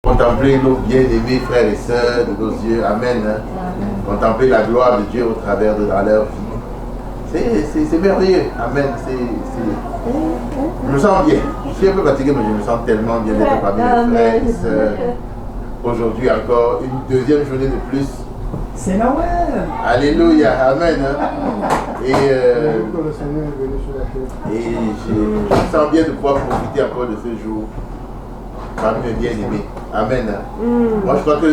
Contempler nos bien-aimés frères et sœurs de nos yeux, amen. Contempler la gloire de Dieu au travers de leur vie. C'est merveilleux, amen. Je me sens bien. Je suis un peu fatigué, mais je me sens tellement bien d'être parmi mes frères et sœurs. Aujourd'hui encore, une deuxième journée de plus. C'est Noël. Alléluia, amen. Et je me sens bien de pouvoir profiter encore de ce jour parmi mes bien-aimés. Amen. Moi, je crois que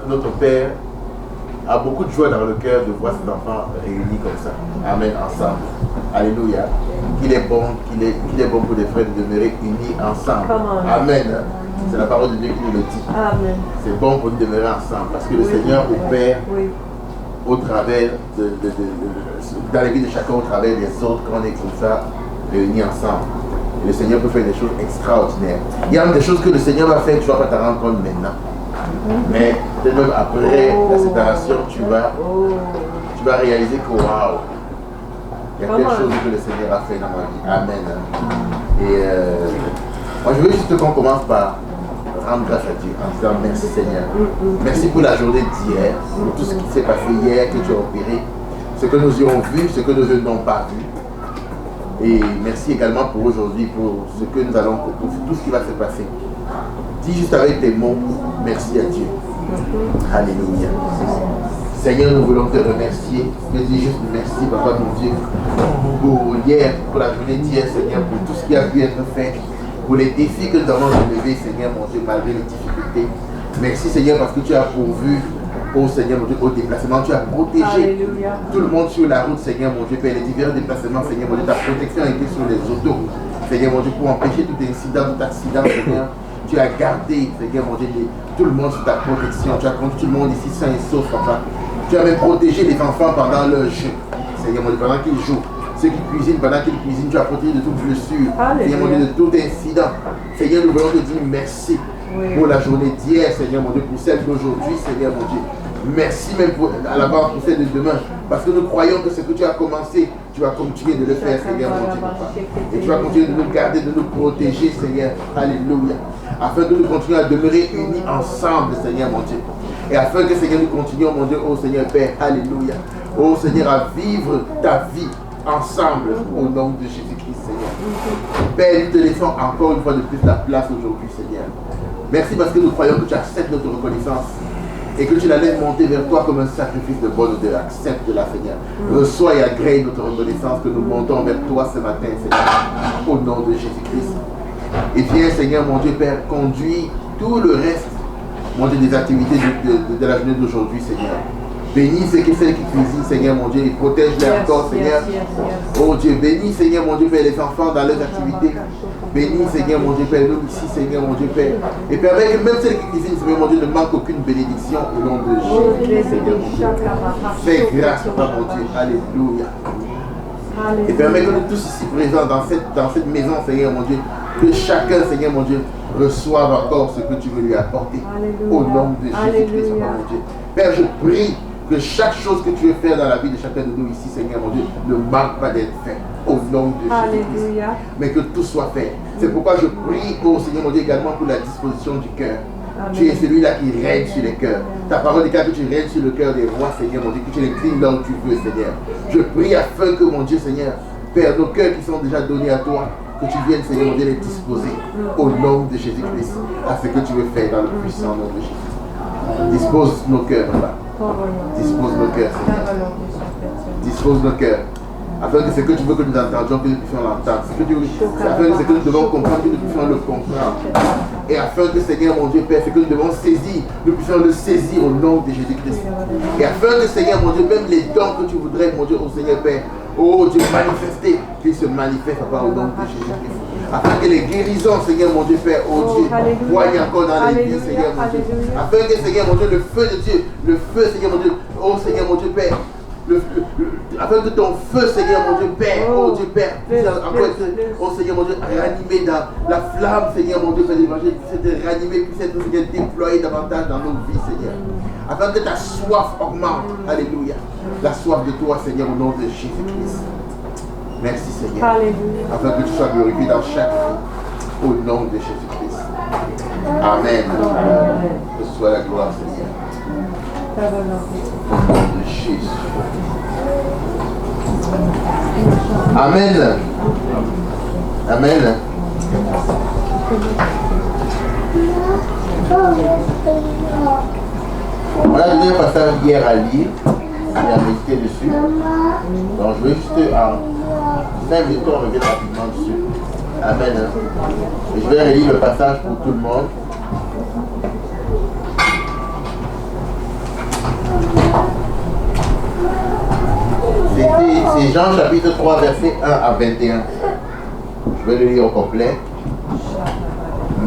notre Père a beaucoup de joie dans le cœur de voir ses enfants réunis comme ça. Amen, ensemble. Alléluia. Qu'il est bon pour les frères de demeurer unis ensemble. Amen. C'est la parole de Dieu qui nous le dit. Amen. C'est bon pour nous demeurer ensemble parce que le Seigneur opère au travers dans la vie de chacun, au travers des autres, quand on est comme ça, réunis ensemble. Et le Seigneur peut faire des choses extraordinaires. Il y a des choses que le Seigneur va faire, tu ne vas pas t'en rendre compte maintenant. Mais peut-être même après la séparation, tu vas réaliser que waouh, il y a quelque chose que le Seigneur a fait dans ma vie. Amen. Et moi je veux juste qu'on commence par rendre grâce à Dieu en disant merci Seigneur. Merci pour la journée d'hier, pour tout ce qui s'est passé hier, que tu as opéré, ce que nous y avons vu, ce que nous n'avons pas vu. Et merci également pour aujourd'hui, pour ce que nous allons, pour tout ce qui va se passer. Dis juste avec tes mots, merci à Dieu. Alléluia. Seigneur, nous voulons te remercier. Je dis juste merci, Papa mon Dieu, pour hier, pour la journée d'hier, Seigneur, pour tout ce qui a pu être fait, pour les défis que nous avons relevés, Seigneur mon Dieu, malgré les difficultés. Merci Seigneur parce que tu as pourvu, oh Seigneur mon Dieu, au déplacement, tu as protégé tout le monde sur la route, Seigneur mon Dieu, Père, les divers déplacements, Seigneur mon Dieu, ta protection a été sur les autos, Seigneur mon Dieu, pour empêcher tout incident, tout accident, Seigneur. Tu as gardé, Seigneur mon Dieu, tout le monde sous ta protection, tu as conduit tout le monde ici sain et sauf, Papa. Tu as même protégé les enfants pendant leur jeu, Seigneur mon Dieu, pendant qu'ils jouent. Ceux qui cuisinent, pendant qu'ils cuisinent, tu as protégé de toute blessure, Seigneur mon Dieu, de tout incident. Seigneur, nous voulons te dire merci pour la journée d'hier, Seigneur mon Dieu, pour celle d'aujourd'hui, Seigneur mon Dieu. Merci même à la base pour celle de demain, parce que nous croyons que ce que tu as commencé, tu vas continuer de le faire, Seigneur mon Dieu, Papa. Et tu vas continuer de nous garder, de nous protéger, Seigneur. Alléluia. Afin que nous continuions à demeurer unis ensemble, Seigneur mon Dieu. Et afin que, Seigneur, nous continuions, mon Dieu, oh Seigneur Père, alléluia. Oh Seigneur, à vivre ta vie ensemble au nom de Jésus-Christ, Seigneur. Père, nous te laissons encore une fois de plus ta place aujourd'hui, Seigneur. Merci parce que nous croyons que tu acceptes notre reconnaissance et que tu la laisses monter vers toi comme un sacrifice de bonne odeur. Accepte-la, Seigneur. Reçois et agrée notre reconnaissance que nous montons vers toi ce matin, Seigneur, au nom de Jésus-Christ. Et viens, Seigneur, mon Dieu, Père, conduis tout le reste, mon Dieu, des activités de la journée d'aujourd'hui, Seigneur. Bénis celles qui cuisinent, Seigneur, mon Dieu, et protège-les encore, Seigneur. Oh Dieu, bénis, Seigneur, mon Dieu, Père, les enfants dans leurs activités. Bénis, Seigneur, mon Dieu, Père, nous ici, Seigneur, mon Dieu, Père. Et permets que même celles qui cuisinent, Seigneur, mon Dieu, ne manque aucune bénédiction au nom de Jésus, Seigneur, mon Dieu. Fais grâce, Papa, mon Dieu. Alléluia. Et permets que nous tous ici présents dans cette maison, Seigneur, mon Dieu, que chacun, Seigneur, mon Dieu, reçoive encore ce que tu veux lui apporter. Au nom de Jésus-Christ, Papa, mon Dieu. Père, je prie que chaque chose que tu veux faire dans la vie de chacun de nous ici, Seigneur mon Dieu, ne manque pas d'être fait au nom de Jésus-Christ. Mais que tout soit fait. C'est pourquoi je prie, oh Seigneur mon Dieu, également pour la disposition du cœur. Tu es celui-là qui règne sur les cœurs. Ta parole déclare que tu règnes sur le cœur des rois, Seigneur mon Dieu, que tu l'inclines là où tu veux, Seigneur. Je prie afin que, mon Dieu, Seigneur, Père, nos cœurs qui sont déjà donnés à toi, que tu viennes, Seigneur mon Dieu, les disposer au nom de Jésus-Christ, à ce que tu veux faire dans le puissant nom de Jésus. Dispose nos cœurs, là. Dispose nos cœurs, Seigneur. Dispose nos cœurs. Afin que ce que tu veux que nous entendions, que nous puissions l'entendre. Afin que ce que nous devons comprendre, que nous puissions le comprendre. Et afin que, Seigneur mon Dieu, Père, ce que nous devons saisir, nous puissions le saisir au nom de Jésus-Christ. Et afin que, Seigneur mon Dieu, même les dons que tu voudrais, mon Dieu, au Seigneur Père, oh Dieu, manifester, qu'ils se manifestent, Papa, au nom de Jésus-Christ. Afin que les guérisons, Seigneur mon Dieu, Père, oh Dieu, voyez encore dans les vies, Seigneur mon Dieu. Afin que, Seigneur mon Dieu, le feu de Dieu, le feu, Seigneur mon Dieu, oh Seigneur mon Dieu, Père, afin que ton feu, Seigneur mon Dieu, Père, oh Dieu, Père, oh Seigneur mon Dieu, ranimé dans la flamme, Seigneur mon Dieu, Père de l'évangile, puisse être ranimé, puisse être, Seigneur, déployé davantage dans nos vies, Seigneur. Afin que ta soif augmente, alléluia, la soif de toi, Seigneur, au nom de Jésus-Christ. Merci, Seigneur. Alléluia. Afin que tu sois glorifié dans chaque vie, au nom de Jésus-Christ. Amen. Que ce soit la gloire, Seigneur. Au nom de Jésus. Amen. Amen. On a donné un passage hier à lire, et à méditer dessus. Donc je vais juste en 5 minutes on revient rapidement dessus. Amen. Et je vais relire le passage pour tout le monde. C'est Jean chapitre 3 verset 1 à 21. Je vais le lire au complet.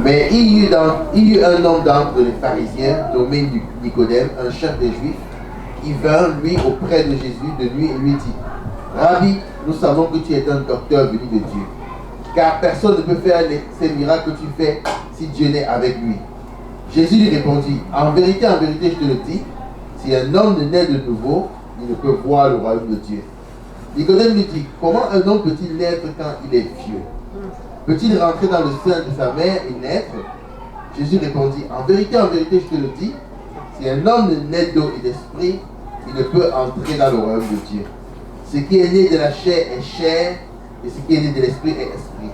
Mais il y eut un homme d'entre les pharisiens nommé Nicodème, un chef des Juifs, qui vint lui auprès de Jésus de nuit et lui dit: Rabbi, nous savons que tu es un docteur venu de Dieu, car personne ne peut faire ces miracles que tu fais si Dieu n'est avec lui. Jésus lui répondit: en vérité, je te le dis, si un homme ne naît de nouveau, il ne peut voir le royaume de Dieu. Nicodème lui dit: comment un homme peut-il naître quand il est vieux? Peut-il rentrer dans le sein de sa mère et naître? Jésus répondit: en vérité, je te le dis, si un homme ne naît d'eau et d'esprit, il ne peut entrer dans le royaume de Dieu. Ce qui est né de la chair est chair, et ce qui est né de l'esprit est esprit.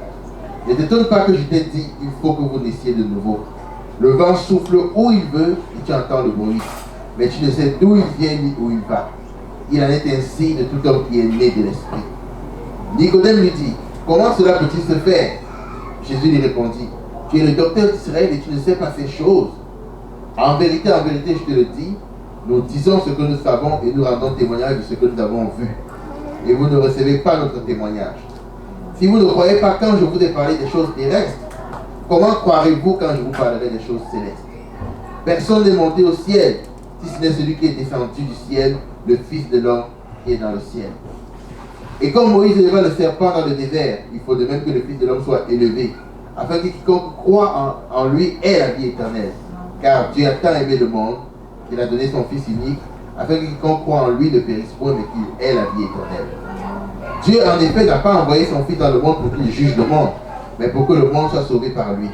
Ne t'étonne pas que je t'ai dit, il faut que vous naissiez de nouveau. Le vent souffle où il veut, et tu entends le bruit, mais tu ne sais d'où il vient ni où il va. Il en est ainsi de tout homme qui est né de l'esprit. Nicodème lui dit: comment cela peut-il se faire? Jésus lui répondit: tu es le docteur d'Israël et tu ne sais pas ces choses. En vérité, je te le dis, nous disons ce que nous savons et nous rendons témoignage de ce que nous avons vu. Et vous ne recevez pas notre témoignage. Si vous ne croyez pas quand je vous ai parlé des choses terrestres, comment croirez-vous quand je vous parlerai des choses célestes? Personne n'est monté au ciel, si ce n'est celui qui est descendu du ciel, le Fils de l'homme qui est dans le ciel. Et comme Moïse éleva le serpent dans le désert, il faut de même que le Fils de l'homme soit élevé, afin que quiconque croit en lui ait la vie éternelle. Car Dieu a tant aimé le monde qu'il a donné son Fils unique, afin que quiconque croit en lui ne périsse point, mais qu'il ait la vie éternelle. Dieu en effet n'a pas envoyé son Fils dans le monde pour qu'il juge le monde, mais pour que le monde soit sauvé par lui.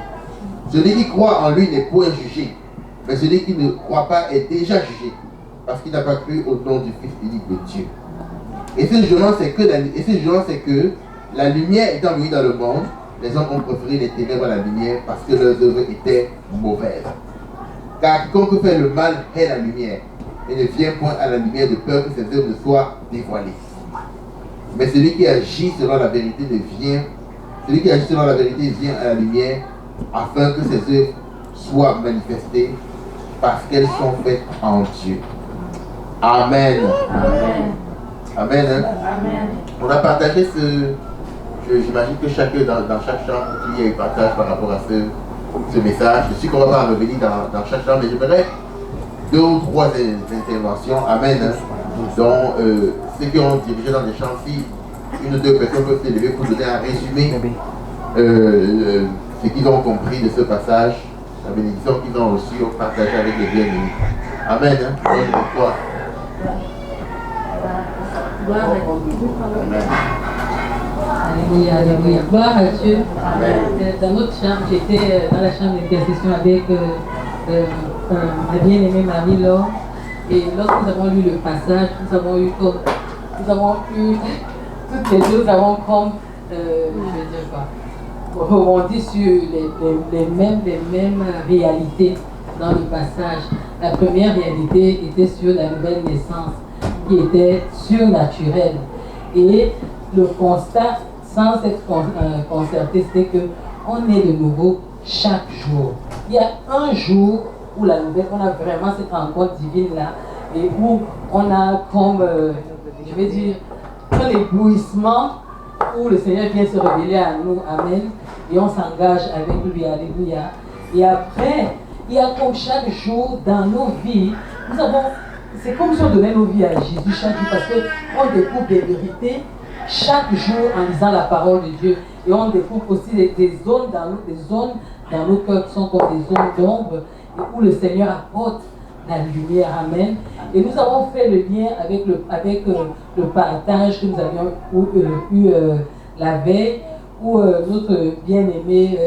Celui qui croit en lui n'est point jugé, mais celui qui ne croit pas est déjà jugé, parce qu'il n'a pas cru au nom du Fils unique de Dieu. Et ce jugement, c'est que la lumière étant venue dans le monde, les hommes ont préféré les ténèbres à la lumière parce que leurs œuvres étaient mauvaises. Car quiconque fait le mal hait la lumière et ne vient point à la lumière de peur que ses œuvres ne soient dévoilées. Mais celui qui agit selon la vérité vient à la lumière afin que ses œuvres soient manifestées parce qu'elles sont faites en Dieu. Amen. Amen. Amen. Hein? Amen. On a partagé j'imagine que chacun dans chaque chambre, il y a un partage par rapport à ce message. Je sais qu'on va pas revenir dans chaque chambre, mais j'aimerais 2 ou 3 interventions. Amen. Hein? dont ceux qui ont dirigé dans les champs, si une ou deux personnes peuvent s'élever pour donner un résumé ce qu'ils ont compris de ce passage, la bénédiction qu'ils ont reçue, partagée avec les bien-aimés. Amen. Hein? Toi. Gloire à Dieu. Amen. Alléluia, alléluia. Gloire à Dieu. Amen. Dans notre chambre, j'étais dans la chambre d'intercession avec ma bien-aimée Marie-Laure. Et lorsque nous avons lu le passage, nous avons eu toutes les deux, nous avons comme, je vais dire quoi, rebondi sur les mêmes réalités dans le passage. La première réalité était sur la nouvelle naissance, qui était surnaturelle. Et le constat, sans être concerté, c'était qu'on est de nouveau chaque jour. Il y a un jour où la nouvelle, on a vraiment cette rencontre divine là, et où on a comme, je vais dire, un éblouissement où le Seigneur vient se révéler à nous, amen, et on s'engage avec lui, alléluia. Et après, il y a comme chaque jour dans nos vies, nous avons, c'est comme si on donnait nos vies à Jésus chaque jour, parce qu'on découvre des vérités chaque jour en lisant la parole de Dieu. Et on découvre aussi des zones dans nos cœurs qui sont comme des zones d'ombre, et où le Seigneur apporte la lumière, amen. Et nous avons fait le lien avec le partage que nous avions eu la veille, où notre bien-aimé,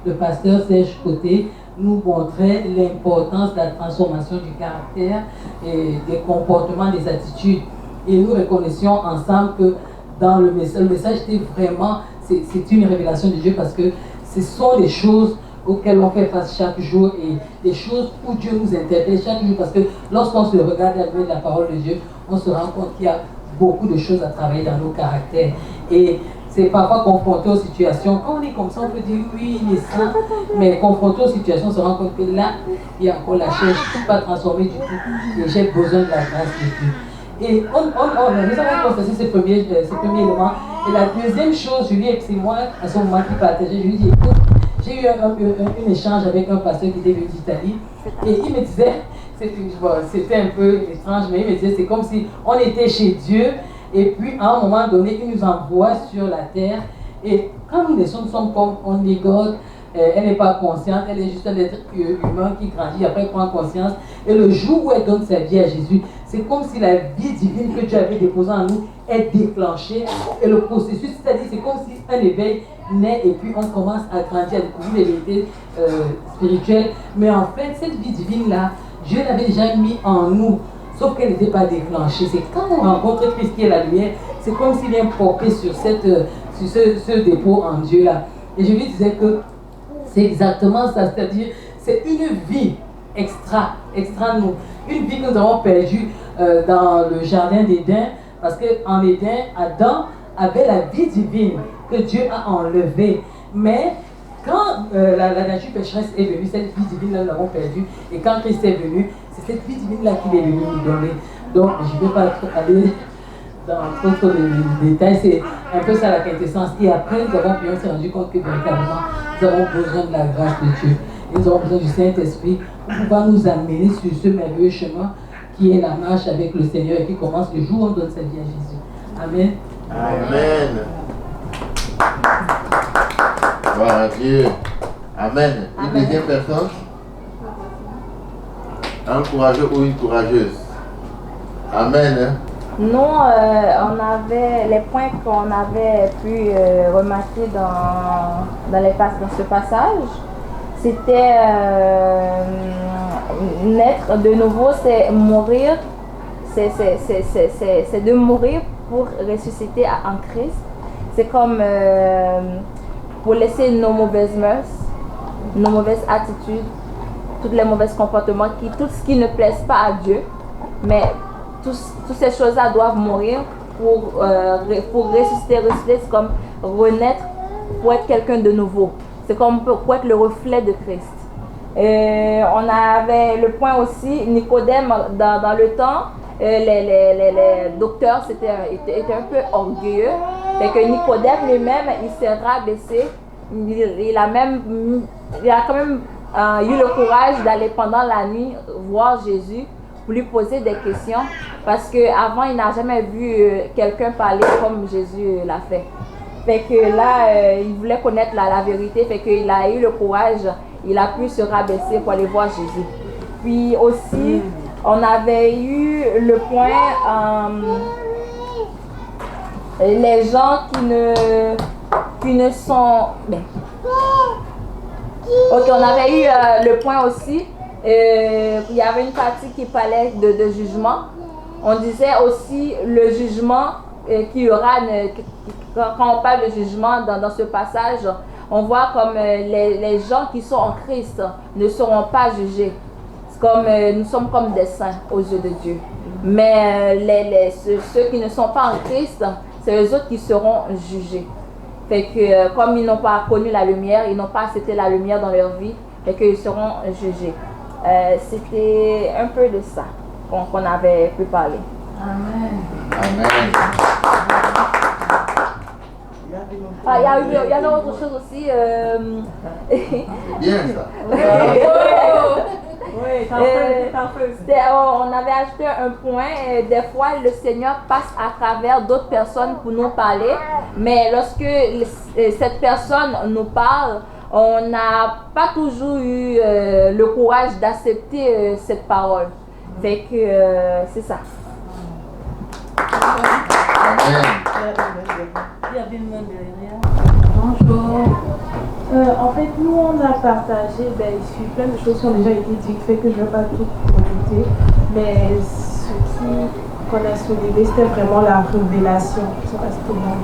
le pasteur Serge Côté, nous montrait l'importance de la transformation du caractère et des comportements, des attitudes. Et nous reconnaissions ensemble que dans le message était vraiment, c'est une révélation de Dieu, parce que ce sont des choses auxquelles on fait face chaque jour, et des choses où Dieu nous interpelle chaque jour, parce que lorsqu'on se regarde à la parole de Dieu, on se rend compte qu'il y a beaucoup de choses à travailler dans nos caractères. Et c'est parfois confronté aux situations. Quand on est comme ça, on peut dire oui, il est saint, mais confronté aux situations, on se rend compte que là, il y a encore la chair, je ne suis pas transformé du tout, et j'ai besoin de la grâce de Dieu. Et nous avons constaté ce premier élément. Et la deuxième chose, je lui ai, c'est moi, à ce moment qui partageait, je lui ai dit, écoute, j'ai eu un échange avec un pasteur qui était venu d'Italie, et il me disait, c'était un peu étrange, mais il me disait, c'est comme si on était chez Dieu, et puis à un moment donné, il nous envoie sur la terre, et quand nous sommes comme on ligote, elle n'est pas consciente, elle est juste un être humain qui grandit, après elle prend conscience, et le jour où elle donne sa vie à Jésus, c'est comme si la vie divine que Dieu avait déposée en nous est déclenchée, et le processus, c'est-à-dire c'est comme si un éveil naît, et puis on commence à grandir, à découvrir les vérités spirituelles, mais en fait, cette vie divine-là, Dieu l'avait déjà mis en nous, sauf qu'elle n'était pas déclenchée. C'est quand on rencontre Christ qui est la lumière, c'est comme s'il vient popper sur ce dépôt en Dieu là. Et je lui disais que c'est exactement ça, c'est-à-dire c'est une vie extra nous, une vie que nous avons perdue dans le jardin d'Éden, parce qu'en Éden, Adam avait la vie divine que Dieu a enlevée, mais quand la nature pécheresse est venue, cette vie divine-là, nous l'avons perdue, et quand Christ est venu, c'est cette vie divine-là qu'il est venu nous donner. Donc, je ne vais pas trop aller dans trop de détails, c'est un peu ça la quintessence. Et après, nous avons pu se rendu compte que véritablement, nous avons besoin de la grâce de Dieu. Et nous avons besoin du Saint-Esprit pour pouvoir nous amener sur ce merveilleux chemin qui est la marche avec le Seigneur, et qui commence le jour où on donne sa vie à Jésus. Amen. Amen. Gloire à Dieu. Amen. Une deuxième personne? Un courageux ou une courageuse? Amen. Nous, on avait les points qu'on avait pu remarquer dans ce passage. C'était naître de nouveau, c'est mourir, c'est de mourir pour ressusciter en Christ. C'est comme pour laisser nos mauvaises mœurs, nos mauvaises attitudes, tous les mauvais comportements, tout ce qui ne plaise pas à Dieu. Mais toutes ces choses-là doivent mourir pour ressusciter, c'est comme renaître, pour être quelqu'un de nouveau. C'est comme pour être le reflet de Christ. Et on avait le point aussi, Nicodème, dans le temps, les docteurs étaient un peu orgueilleux. Et que Nicodème lui-même, il s'est rabaissé. Il a quand même eu le courage d'aller pendant la nuit voir Jésus pour lui poser des questions, parce qu'avant il n'a jamais vu quelqu'un parler comme Jésus l'a fait. Fait que là, il voulait connaître la vérité, fait qu'il a eu le courage, il a pu se rabaisser pour aller voir Jésus. Puis aussi, on avait eu le point les gens qui ne sont... Ben. Ok, on avait eu le point aussi. Il y avait une partie qui parlait de jugement. On disait aussi le jugement qu'il y aura, quand on parle de jugement dans ce passage, on voit comme les gens qui sont en Christ ne seront pas jugés. Comme, nous sommes comme des saints aux yeux de Dieu. Mais ceux qui ne sont pas en Christ, c'est eux autres qui seront jugés. Fait que comme ils n'ont pas connu la lumière, ils n'ont pas accepté la lumière dans leur vie, fait qu'ils seront jugés. C'était un peu de ça qu'on avait pu parler. Amen. Amen. Il y avait autre chose aussi. Bien ça. Oui, on avait ajouté un point. Des fois, le Seigneur passe à travers d'autres personnes pour nous parler. Mais lorsque cette personne nous parle, on n'a pas toujours eu le courage d'accepter cette parole. Fait que c'est ça. Amen. Il y avait une main derrière. Bonjour. En fait, nous, on a partagé ici plein de choses qui ont déjà été dites, fait que je ne vais pas tout rajouter. Mais ce qu'on a soulevé, c'était vraiment la révélation. Je ne sais pas si tout le monde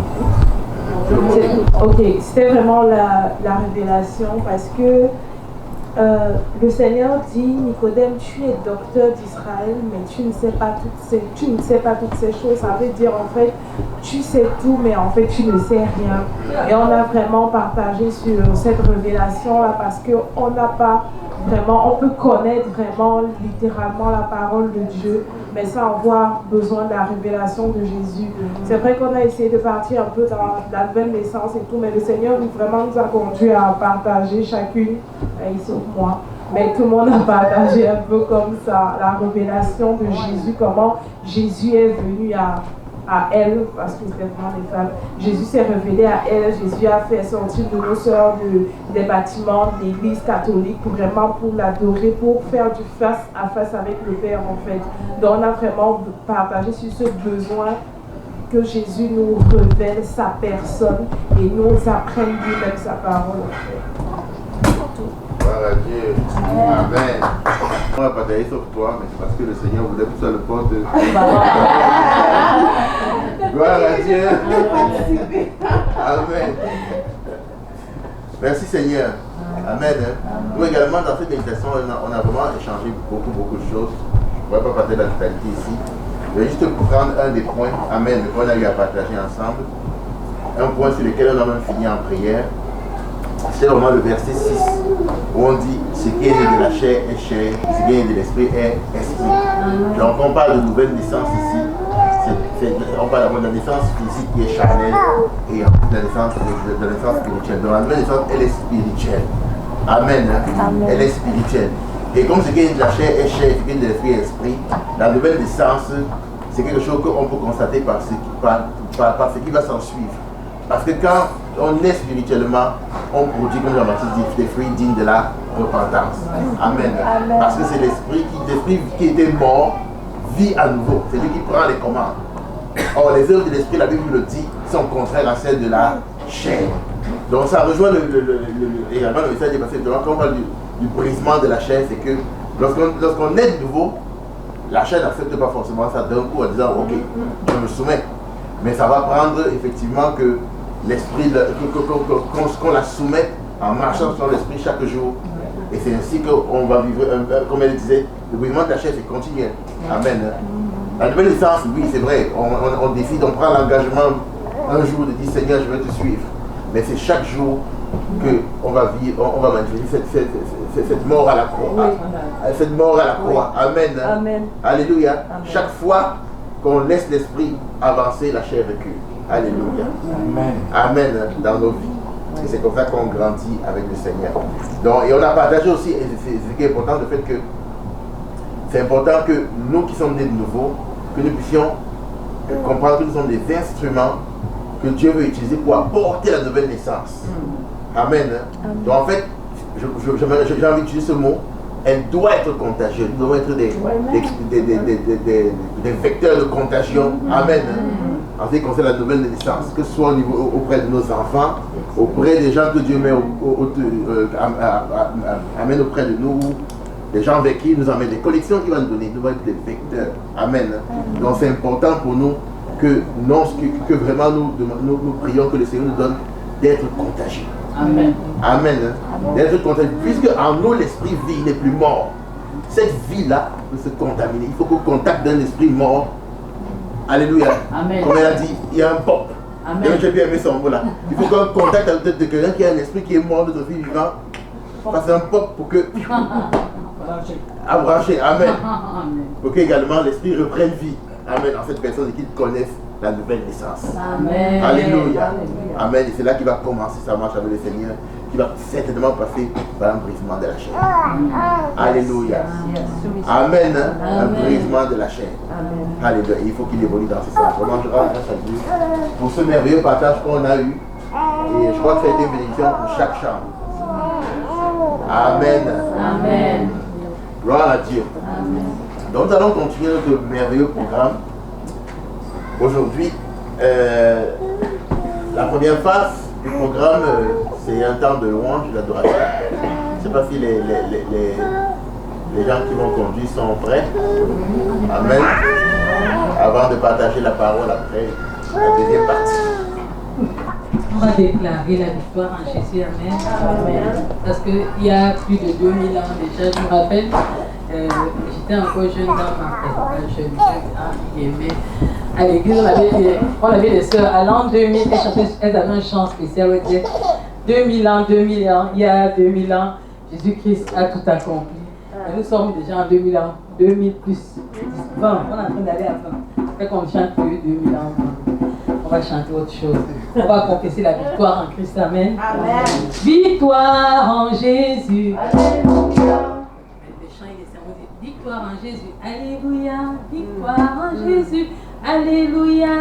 écoute. Ok, c'était vraiment la révélation parce que le Seigneur dit, Nicodème, tu es docteur d'Israël, mais tu ne sais pas toutes ces choses. Ça veut dire en fait, tu sais tout, mais en fait tu ne sais rien. Et on a vraiment partagé sur cette révélation-là parce qu'on n'a pas vraiment, on peut connaître vraiment littéralement la parole de Dieu, mais sans avoir besoin de la révélation de Jésus. C'est vrai qu'on a essayé de partir un peu dans la nouvelle naissance et tout, mais le Seigneur vraiment nous a conduit à partager chacune, sauf moi, mais tout le monde a partagé un peu comme ça, la révélation de Jésus, comment Jésus est venu à elle, parce que c'était vraiment des femmes. Jésus s'est révélé à elle, Jésus a fait sortir de nos sœurs des bâtiments de l'église catholique pour l'adorer, pour faire du face à face avec le Père en fait. Donc on a vraiment partagé sur ce besoin que Jésus nous révèle sa personne et nous apprenne lui-même sa parole en fait. Gloire à Dieu. Amen. On va partager sur toi, mais c'est parce que le Seigneur voulait que tu sois le porte. Gloire à Dieu. Amen. Merci Seigneur. Amen. Nous également, dans cette méditation, on a vraiment échangé beaucoup de choses. Je ne pourrais pas partager la totalité ici. Je vais juste prendre un des points, Amen, qu'on a eu à partager ensemble. Un point sur lequel on a même fini en prière. C'est vraiment le verset 6 où on dit ce qui est né de la chair est chair, ce qui est né de l'esprit est esprit. Donc on parle de nouvelle naissance ici. On parle d'abord de la naissance physique qui est charnelle et ensuite de la naissance spirituelle. Donc la nouvelle naissance elle est spirituelle. Amen. Amen. Elle est spirituelle. Et comme ce qui est né de la chair est chair, ce qui est né de l'esprit est esprit, la nouvelle naissance c'est quelque chose qu'on peut constater par ce qui va s'en suivre. Parce que quand on est spirituellement, on produit, comme Jean-Baptiste dit, des fruits dignes de la repentance. Amen. Amen. Parce que c'est l'esprit qui était mort, vit à nouveau. C'est lui qui prend les commandes. Or, les œuvres de l'esprit, la Bible le dit, sont contraires à celles de la chair. Donc ça rejoint également le message du passé. Quand on parle du brisement de la chair, c'est que lorsqu'on est de nouveau, la chair n'accepte pas forcément ça d'un coup en disant ok, je me soumets. Mais ça va prendre effectivement que l'esprit, qu'on la soumette en marchant sur l'esprit chaque jour. Et c'est ainsi qu'on va vivre, comme elle disait, le brisement de la chair c'est continuel. Amen. La nouvelle naissance, oui c'est vrai, on décide, on prend l'engagement un jour de dire Seigneur je vais te suivre. Mais c'est chaque jour qu'on va vivre, on va manifester cette mort à la croix. Cette mort à la croix. Amen. Amen. Alléluia. Amen. Chaque fois qu'on laisse l'esprit avancer, la chair recule. Alléluia. Amen. Amen dans nos vies. Et c'est comme ça qu'on grandit avec le Seigneur. Donc, et on a partagé aussi, et c'est ce qui est important, le fait que c'est important que nous qui sommes nés de nouveau, que nous puissions comprendre que nous sommes des instruments que Dieu veut utiliser pour apporter la nouvelle naissance. Amen. Donc en fait, j'ai envie d'utiliser ce mot, elle doit être contagieuse. Nous devons être des vecteurs de contagion. Amen. En ce qui concerne la nouvelle naissance, que ce soit auprès de nos enfants, auprès des gens que Dieu met amène auprès de nous, des gens avec qui il nous amène des collections qu'il va nous donner. Nous devons être des vecteurs. Amen. Donc c'est important pour nous que vraiment nous prions que le Seigneur nous donne d'être contagieux. Amen. Amen. D'être contagieux. Puisque en nous l'esprit vit, n'est plus mort. Cette vie-là peut se contaminer. Il faut qu'au contact d'un esprit mort, alléluia. Amen. Comme elle a dit, il y a un pop. Amen. J'ai bien aimé son mot là. Il faut qu'un contact avec de quelqu'un qui a un esprit qui est mort, de vie vivant, fasse un pop pour que. À brancher. Amen. Pour qu'également l'esprit reprenne vie. Amen. En cette personne et qu'ils connaissent la nouvelle naissance. Amen. Alléluia. Amen. Et c'est là qu'il va commencer sa marche avec le Seigneur, qui va certainement passer par un brisement de la chaîne. Alléluia. Amen. Un brisement de la chaîne. Alléluia. Il faut qu'il évolue dans ce sens. Vraiment, je rends grâce à Dieu pour ce merveilleux partage qu'on a eu. Et je crois que ça a été une bénédiction pour chaque chambre. Amen. Amen. Gloire à Dieu. Amen. Donc nous allons continuer notre merveilleux programme. Aujourd'hui, la première phase du programme, c'est un temps de louange, d'adoration. Je ne sais pas si les gens qui vont conduire sont prêts. Amen. Avant de partager la parole après la deuxième partie. On va déclarer la victoire en Jésus. Amen. Amen. Parce qu'il y a plus de 2000 ans déjà, je me rappelle, j'étais encore jeune dans ma tête. Jeune, à l'église, on avait des sœurs. À l'an 2000, elles avaient un chant spécial où elles disaient 2000 ans, il y a 2000 ans, Jésus-Christ a tout accompli. Et nous sommes déjà en 2000 ans, 2000 plus 20, on est en train d'aller à 20. Fait qu'on chante que 2000 ans. On va chanter autre chose. On va confesser la victoire en Christ. Amen. Amen. Victoire en Jésus. Alléluia. Le chant, il est servi. Victoire en Jésus. Alléluia. Victoire en Jésus. Alléluia.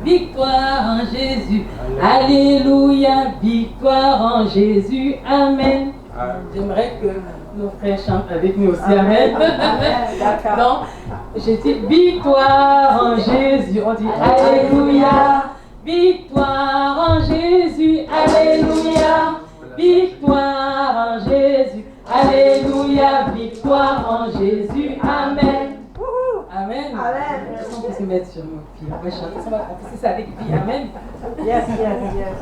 Victoire en Jésus. Alléluia. Victoire en Jésus. Amen. J'aimerais que nos frères chantent avec nous aussi. Amen. Donc, j'ai dit victoire en Jésus. On dit Alléluia. Victoire en Jésus. Alléluia. Victoire en Jésus. Alléluia. Victoire en Jésus. Amen. Amen. Amen. On peut se mettre sur nos pieds. On va chanter. On va confesser ça avec vie. Amen. Yes, yes, yes.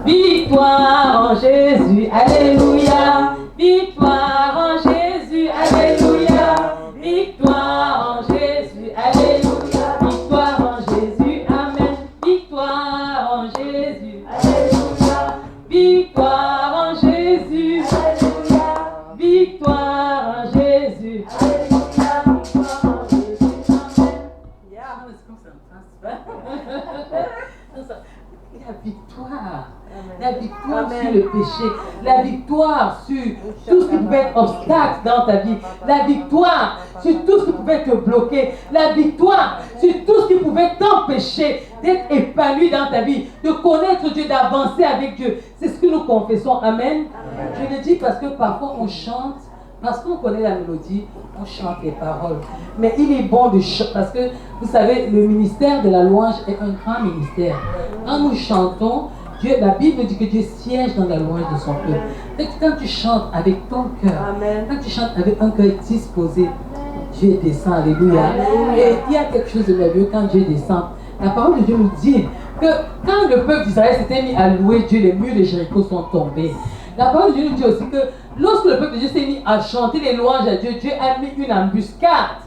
Victoire en Jésus. Alléluia. Victoire en Jésus. Alléluia. Victoire en Jésus. Alléluia. Victoire en Jésus. Amen. Victoire en Jésus. Alléluia. Victoire en Jésus. Alléluia. Victoire en Jésus. La victoire sur le péché, la victoire sur tout ce qui pouvait être obstacle dans ta vie, la victoire sur tout ce qui pouvait te bloquer, la victoire sur tout ce qui pouvait t'empêcher d'être épanoui dans ta vie, de connaître Dieu, d'avancer avec Dieu. C'est ce que nous confessons. Amen. Je le dis parce que parfois on chante, parce qu'on connaît la mélodie, on chante les paroles. Mais il est bon de chanter, parce que vous savez, le ministère de la louange est un grand ministère. Quand nous chantons, Dieu, la Bible dit que Dieu siège dans la louange de son peuple. Et quand tu chantes avec ton cœur, quand tu chantes avec un cœur disposé, Dieu descend, alléluia. Et il y a quelque chose de merveilleux quand Dieu descend. La parole de Dieu nous dit que quand le peuple d'Israël s'était mis à louer Dieu, les murs de Jéricho sont tombés. La parole de Dieu nous dit aussi que lorsque le peuple de Dieu s'est mis à chanter les louanges à Dieu, Dieu a mis une embuscade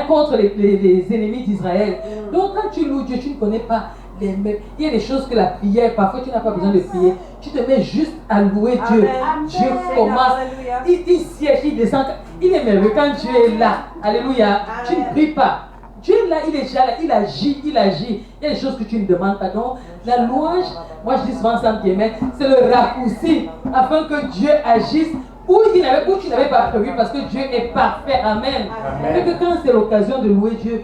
contre les ennemis d'Israël. Donc quand tu loues Dieu, tu ne connais pas les mêmes. Il y a des choses que la prière, parfois tu n'as pas besoin de prier. Tu te mets juste à louer Dieu. Amen. Dieu commence. Il siège, il descend. Il est merveilleux quand Dieu est là. Alléluia. Amen. Tu ne pries pas. Dieu est là, il est déjà là, il agit. Il y a des choses que tu ne demandes pas. Donc, la louange, moi je dis souvent ça, c'est le raccourci afin que Dieu agisse où tu n'avais pas prévu parce que Dieu est parfait. Amen. Et que quand c'est l'occasion de louer Dieu,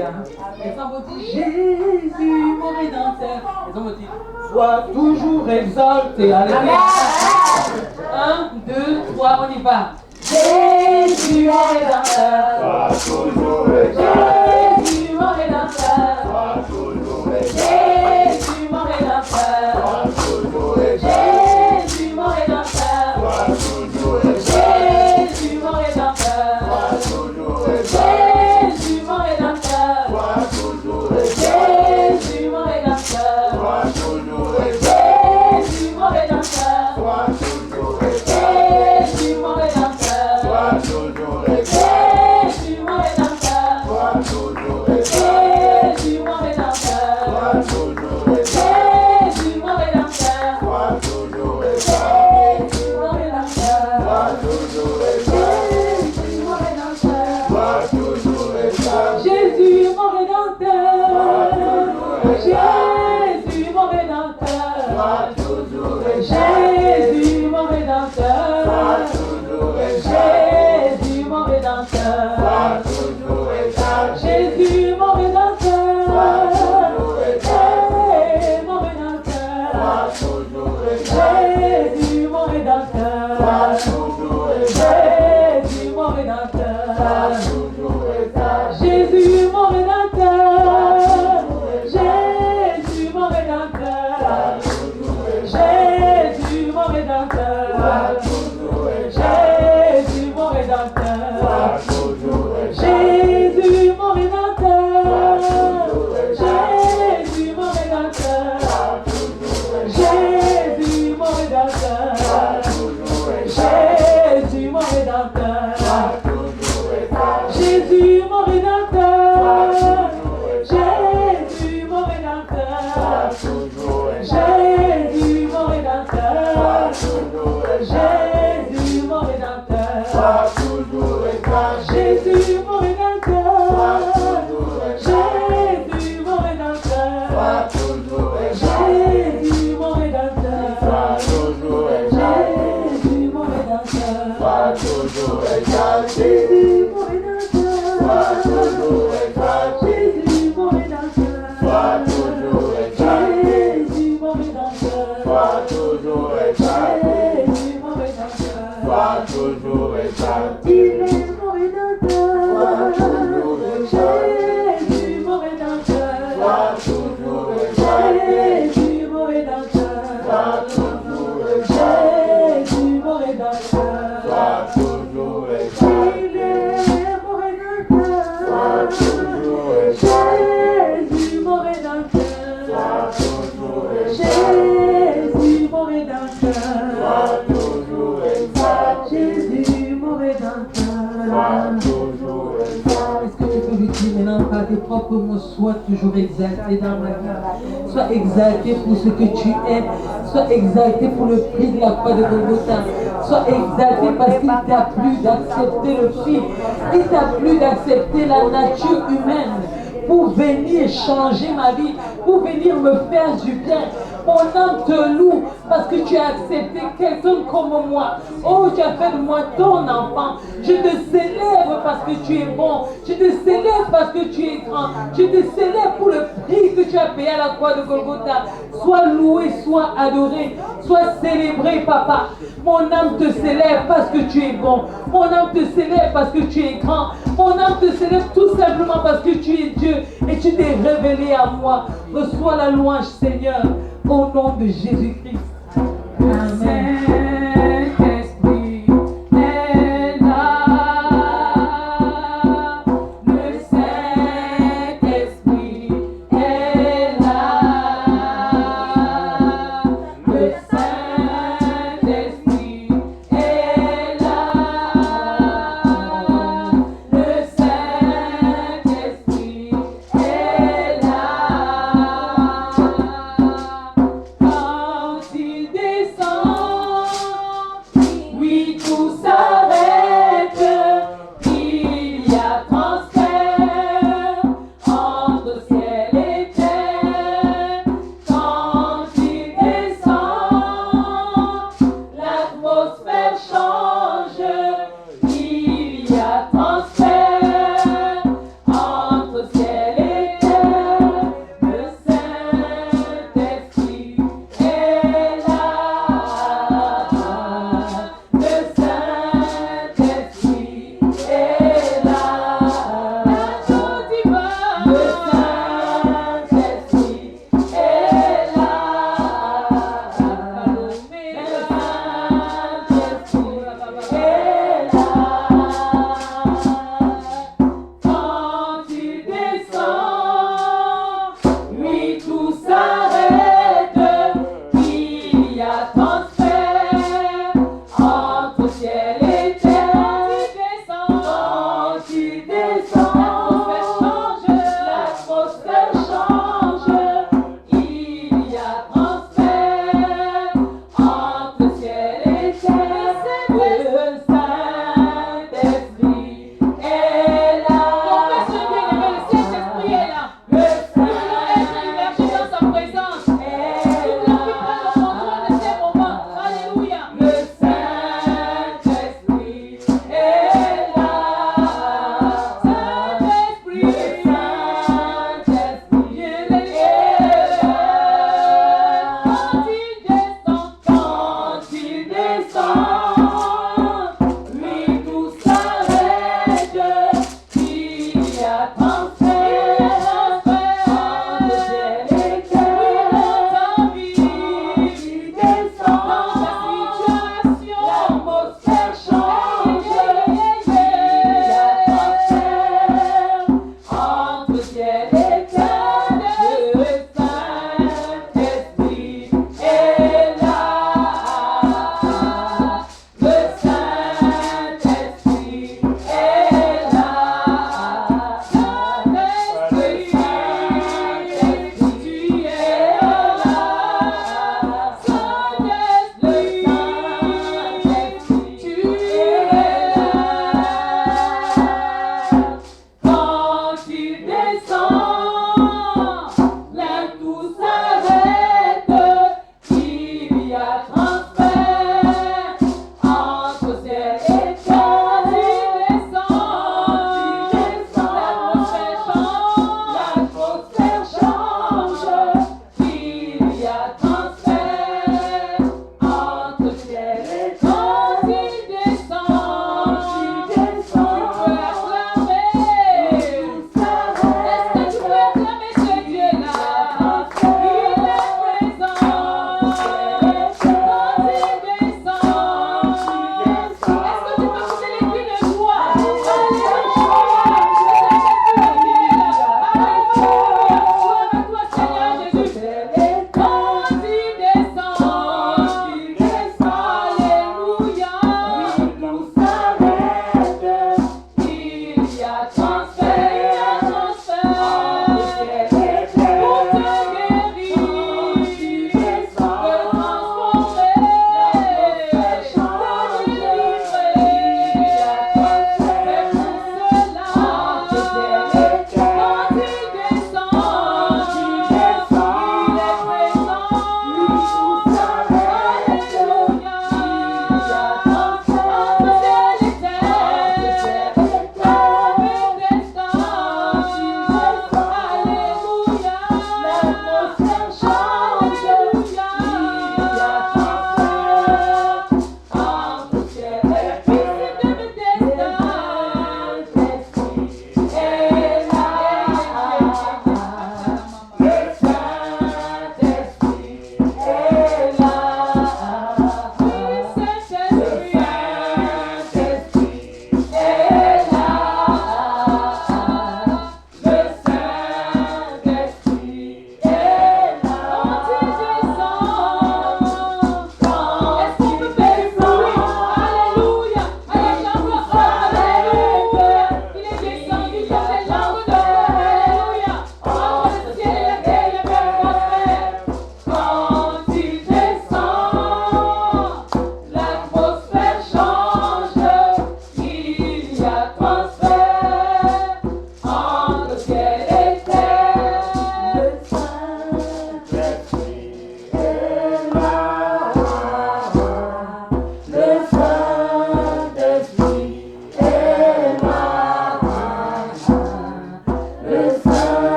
Alléluia. Les hommes vont dire Jésus, mon rédempteur. Les hommes vont dire sois toujours exalté. Alléluia. 1, 2, 3, on y va. Jésus, mon rédempteur. Sois toujours exalté. Jésus, mon rédempteur. Sois toujours exalté. Jésus, mon rédempteur. Sois toujours exalté. Jésus, mon rédempteur. Sois toujours exalté. Jésus, mon rédempteur. Sois toujours exalté. Jésus, mon rédempteur. Sois toujours exalté. Jésus, mon rédempteur. Sois toujours exalté. Jésus, mon rédempteur. Sois toujours exalté. Jésus, mon rédempteur. Sois toujours exalté. Jésus, mon rédempteur. Sois toujours exalté. Jésus, mon rédempteur. Sois toujours exalté. Jésus, mon rédempteur. Sois toujours exalté. Jésus, mon rédempteur. Sois toujours exalté. Jésus, mon rédempteur. Sois toujours exalté. Jésus, mon rédempteur. Jésus, mon rédempteur. Sois toujours exalté. Jésus, mon rédempteur. Toujours exalté. Jésus, mon rédempteur. Sois toujours exalté. Jésus, mon rédempteur. Hey, mon rédempteur. Toujours exalté. Jésus, mon rédempteur. Toujours exalté. Jésus, mon rédempteur. Toujours exalté. Jésus, mon rédempteur. Jésus, mon rédempteur. Jésus, mon rédempteur. Jésus, mon rédempteur. Jésus, mon rédempteur. Jésus, mon rédempteur. Jésus, mon rédempteur. Jésus, mon rédempteur. Jésus, mon rédempteur. Jésus, mon rédempteur. Jésus, mon rédempteur. Jésus, mon rédempteur. Jésus, mon rédempteur. Jésus, mon rédempteur. Jésus, mon rédempteur. Jésus, mon rédempteur. Toujours exalté. Jésus, mon rédempteur. Jésus, mon rédempteur. Toujours exalté. Jésus, mon rédempteur. Toujours exalté. Jésus, mon rédempteur. Toujours exalté. Il est mon rédempteur. Jésus, mon rédempteur. Toujours exalté. Jésus, mon rédempteur. Toujours exalté. Jésus, mon rédempteur. Toujours exalté. Il est mon rédempteur. Toujours exalté. Jésus, mon rédempteur. Toujours exalté. Jésus, mon rédempteur. Toujours exalté. Jésus, mon rédempteur. Toujours exalté. Est-ce que tu peux lui dire maintenant par tes propres mots, sois toujours exalté dans ma vie. Sois exalté pour ce que tu es. Sois exalté pour le prix de la croix de Golgotha. Sois exalté parce qu'il t'a plu d'accepter le Fils. Il t'a plu d'accepter la nature humaine pour venir changer ma vie, pour venir me faire du bien. Mon âme te loue parce que tu as accepté quelqu'un comme moi. Oh, tu as fait de moi ton enfant. Je te célèbre parce que tu es bon. Je te célèbre parce que tu es grand. Je te célèbre pour le prix que tu as payé à la croix de Golgotha. Sois loué, sois adoré, sois célébré, papa. Mon âme te célèbre parce que tu es bon. Mon âme te célèbre parce que tu es grand. Mon âme te célèbre tout simplement parce que tu es Dieu et tu t'es révélé à moi. Reçois la louange, Seigneur, au nom de Jésus-Christ. Amen. Saint-Esprit est là. Le Saint-Esprit est là. Le Saint-Esprit est là. Le Saint-Esprit est là. Quand il descend.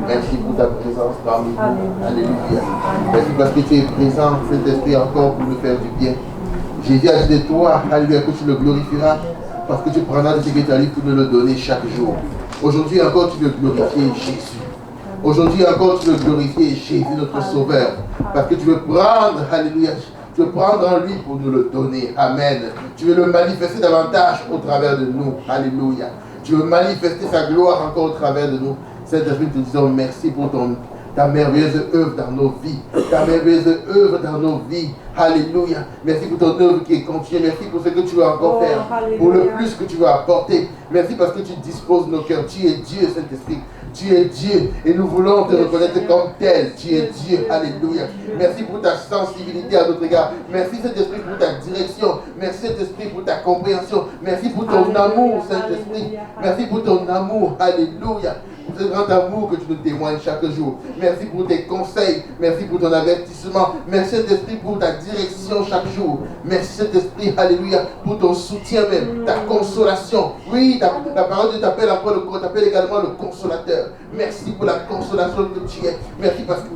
Merci pour ta présence parmi nous. Alléluia. Merci parce que tu es présent, Saint-Esprit, encore pour nous faire du bien. Jésus a dit de toi, alléluia, que tu le glorifieras parce que tu prendras de ce que tu as dit pour nous le donner chaque jour. Aujourd'hui encore, tu veux glorifier Jésus. Aujourd'hui encore, tu veux glorifier Jésus, notre Sauveur. Parce que tu veux prendre, alléluia, tu veux prendre en lui pour nous le donner. Amen. Tu veux le manifester davantage au travers de nous. Alléluia. Tu veux manifester sa gloire encore au travers de nous. Saint-Esprit, nous te disons merci pour ta merveilleuse œuvre dans nos vies. Ta merveilleuse œuvre dans nos vies. Alléluia. Merci pour ton œuvre qui est continue. Merci pour ce que tu veux encore faire. Pour le plus que tu veux apporter. Merci parce que tu disposes nos cœurs. Tu es Dieu, Saint-Esprit. Tu es Dieu et nous voulons te reconnaître comme tel. Tu es Dieu. Alléluia. Merci pour ta sensibilité à notre égard. Merci Saint-Esprit pour ta direction. Merci Saint-Esprit pour ta compréhension. Merci pour ton amour, Saint-Esprit. Merci pour ton amour. Alléluia. Pour ce grand amour que tu nous témoignes chaque jour. Merci pour tes conseils. Merci pour ton avertissement. Merci Saint-Esprit pour ta direction chaque jour. Merci Saint-Esprit, alléluia, pour ton soutien même, ta consolation. Oui, ta parole de t'appelle également le consolateur. Merci pour la consolation que tu es. Merci parce que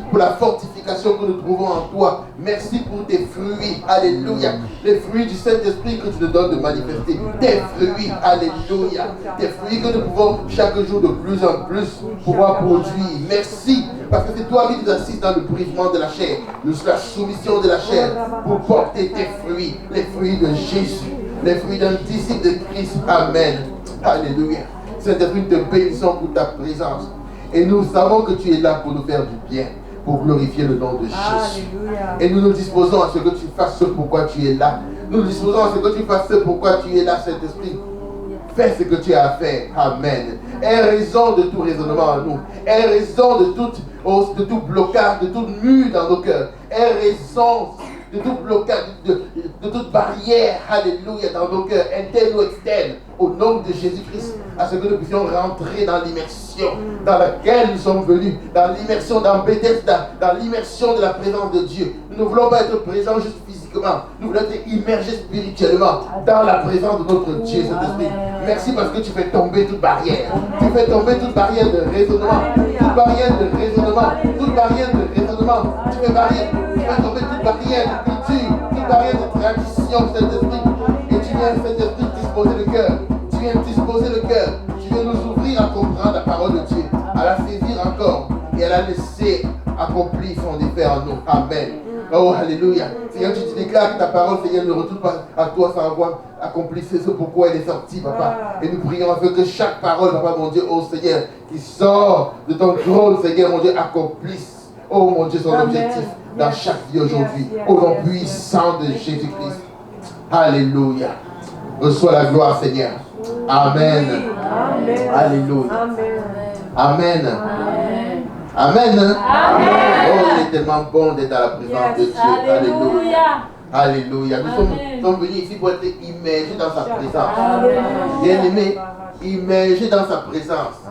pour la fortification que nous trouvons en toi. Merci pour tes fruits, alléluia. Les fruits du Saint-Esprit que tu nous donnes de manifester. Tes fruits, alléluia. Tes fruits que nous pouvons chaque jour de plus en plus pouvoir produire. Merci, parce que c'est toi qui nous assistes dans le brisement de la chair, la soumission de la chair, pour porter tes fruits, les fruits de Jésus, les fruits d'un disciple de Christ. Amen. Alléluia. Saint-Esprit, nous te bénissons pour ta présence. Et nous savons que tu es là pour nous faire du bien, pour glorifier le nom de Jésus. Et nous nous disposons à ce que tu fasses ce pourquoi tu es là. Nous nous disposons à ce que tu fasses ce pourquoi tu es là, Saint-Esprit. Fais ce que tu as à faire. Amen. Aie raison de tout raisonnement en nous. Aie raison de tout blocage, de toute mue dans nos cœurs. Aie raison de tout blocage, de toute barrière, alléluia, dans nos cœurs, interne ou externe, au nom de Jésus-Christ, à ce que nous puissions rentrer dans l'immersion dans laquelle nous sommes venus, dans l'immersion, dans Bethesda, dans l'immersion de la présence de Dieu. Nous ne voulons pas être présents juste physiquement, nous voulons être immergés spirituellement dans la présence de notre Dieu, Saint-Esprit. Merci parce que tu fais tomber toute barrière. Tu fais tomber toute barrière de raisonnement, toute barrière de raisonnement, toute barrière de raisonnement. Tu fais tomber toute barrière de culture, toute barrière de tradition, Saint-Esprit. Et tu viens, Saint-Esprit, disposer le cœur. Tu viens disposer le cœur. Tu viens nous ouvrir à comprendre la parole de Dieu, à la saisir encore et à la laisser accomplir son effet en nous. Amen. Oh, alléluia. Seigneur, tu déclares que ta parole, Seigneur, ne retourne pas à toi sans avoir accompli ce pourquoi elle est sortie, Papa. Et nous prions afin que chaque parole, Papa, mon Dieu, oh Seigneur, qui sort de ton trône, Seigneur, mon Dieu, accomplisse, oh mon Dieu, son objectif dans chaque vie aujourd'hui, au nom puissant de Jésus-Christ. Alléluia. Reçois la gloire, Seigneur. Amen. Amen. Alléluia. Amen. Amen. Amen. Oh, il est tellement bon d'être à la présence de Dieu. Alléluia. Alléluia. Nous sommes venus ici pour être immergés dans sa présence. Bien-aimés, immergés dans sa présence.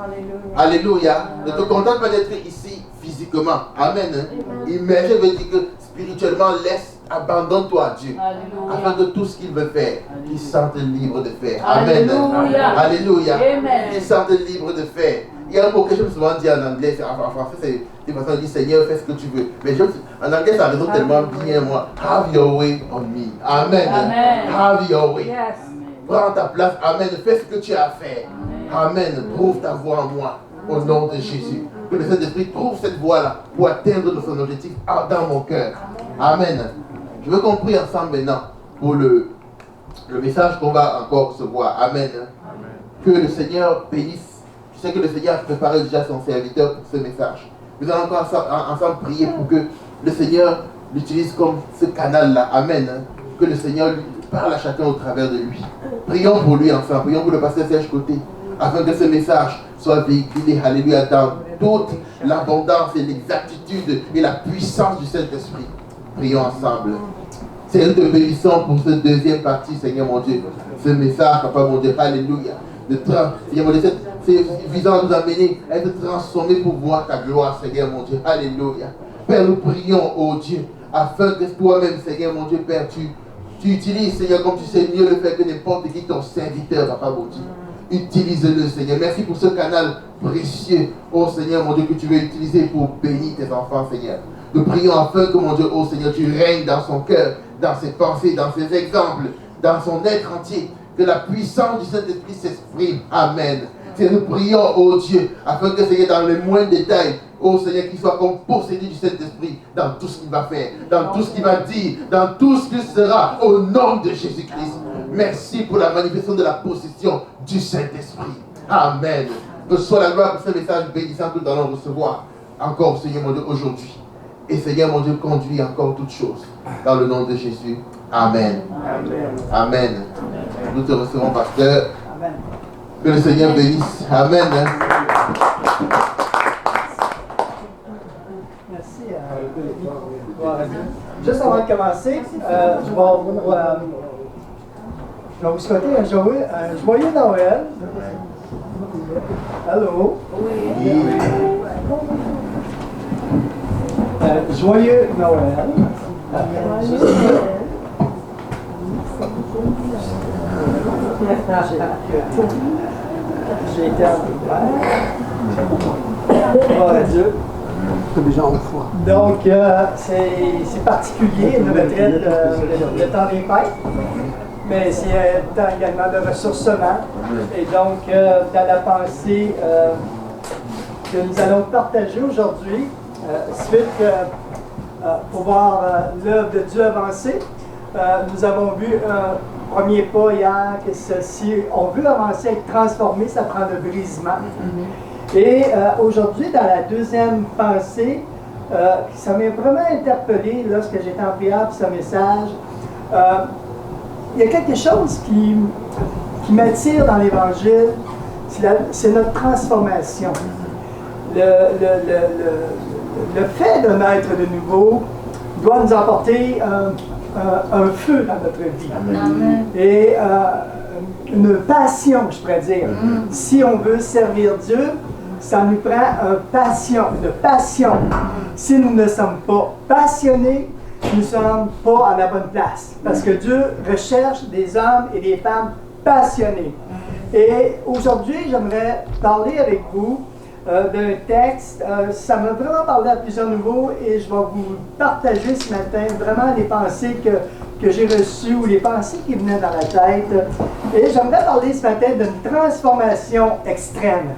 Alléluia. Ne te contente pas d'être ici physiquement. Amen. Immergé veut dire que spirituellement, abandonne-toi à Dieu. Afin que tout ce qu'il veut faire, qu'il sente libre de faire. Amen. Alléluia. Qu'il sente libre de faire. Il y a un mot que je me souvent dit en anglais, en français, c'est de façon on dit Seigneur, fais ce que tu veux. Mais en anglais, ça résonne tellement bien, moi. Have your way on me. Amen. Have your way. Prends ta place. Amen. Fais ce que tu as à faire. Amen. Trouve ta voie en moi. Au nom de Jésus. Que le Saint-Esprit trouve cette voie-là pour atteindre son objectif dans mon cœur. Amen. Je veux qu'on prie ensemble maintenant pour le message qu'on va encore recevoir. Amen. Que le Seigneur bénisse. Je sais que le Seigneur a préparé déjà son serviteur pour ce message. Nous allons encore ensemble prier pour que le Seigneur l'utilise comme ce canal-là. Amen. Que le Seigneur lui parle à chacun au travers de lui. Prions pour lui ensemble. Prions pour le pasteur Serge Côté. Afin que ce message soit véhiculé, alléluia, dans toute l'abondance et l'exactitude et la puissance du Saint-Esprit. Prions ensemble. Seigneur, nous te bénissons pour cette deuxième partie, Seigneur mon Dieu. Ce message, Papa mon Dieu, alléluia. Seigneur mon Dieu, c'est visant à nous amener à être transformés pour voir ta gloire, Seigneur mon Dieu. Alléluia. Père, nous prions, oh Dieu, afin que toi-même, Seigneur mon Dieu, Père, tu utilises, Seigneur, comme tu sais mieux le faire que n'importe qui ton serviteur, Papa mon Dieu. utilise-le, Seigneur. Merci pour ce canal précieux, oh Seigneur, mon Dieu, que tu veux utiliser pour bénir tes enfants, Seigneur. Nous prions afin que, mon Dieu, oh Seigneur, tu règnes dans son cœur, dans ses pensées, dans ses exemples, dans son être entier. Que la puissance du Saint-Esprit s'exprime. Amen. Et nous prions, oh Dieu, afin que, Seigneur, dans les moindres détails, oh Seigneur, qu'il soit comme possédé du Saint-Esprit dans tout ce qu'il va faire, dans tout ce qu'il va dire, dans tout ce qu'il sera, au nom de Jésus-Christ. Merci pour la manifestation de la possession du Saint-Esprit. Amen. Que soit la gloire pour ce message bénissant que nous allons recevoir encore, Seigneur mon Dieu, aujourd'hui. Et Seigneur mon Dieu, conduit encore toutes choses. Dans le nom de Jésus. Amen. Amen. Amen. Nous te recevons, pasteur. Amen. Que le Seigneur bénisse. Amen. Merci. Juste avant de commencer, je vais vous souhaiter un joyeux Noël. Allô? Oui. Joyeux Noël. J'ai été en Gloire à Dieu. Donc, c'est particulier, une retraite, le temps des fêtes, mais c'est un temps également de ressourcement. Et donc, dans la pensée que nous allons partager aujourd'hui, suite pour voir l'œuvre de Dieu avancer, nous avons vu un premier pas hier, que si on veut avancer, être transformé, ça prend le brisement. Et aujourd'hui, dans la deuxième pensée, ça m'a vraiment interpellé lorsque j'étais en prière pour ce message. Il y a quelque chose qui m'attire dans l'Évangile, c'est notre transformation. Le fait de naître de nouveau doit nous apporter un feu dans notre vie. Amen. Et une passion, je pourrais dire. Si on veut servir Dieu, ça nous prend une passion. Si nous ne sommes pas passionnés, nous ne sommes pas à la bonne place. Parce que Dieu recherche des hommes et des femmes passionnés. Et aujourd'hui, j'aimerais parler avec vous d'un texte. Ça m'a vraiment parlé à plusieurs niveaux et je vais vous partager ce matin vraiment les pensées que j'ai reçues ou les pensées qui venaient dans la tête. Et j'aimerais parler ce matin d'une transformation extrême.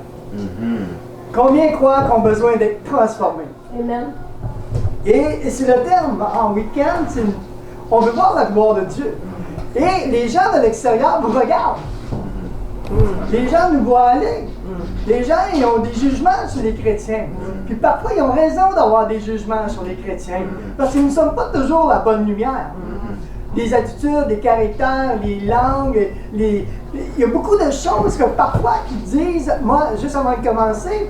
Combien croient qu'on a besoin d'être transformés? Amen. Et c'est le terme en week-end, on veut voir la gloire de Dieu. Et les gens de l'extérieur vous regardent. Les gens nous voient aller. Les gens, ils ont des jugements sur les chrétiens. Puis parfois, ils ont raison d'avoir des jugements sur les chrétiens. Parce que nous ne sommes pas toujours la bonne lumière. Les attitudes, les caractères, les langues, il y a beaucoup de choses que parfois qui disent, moi, juste avant de commencer,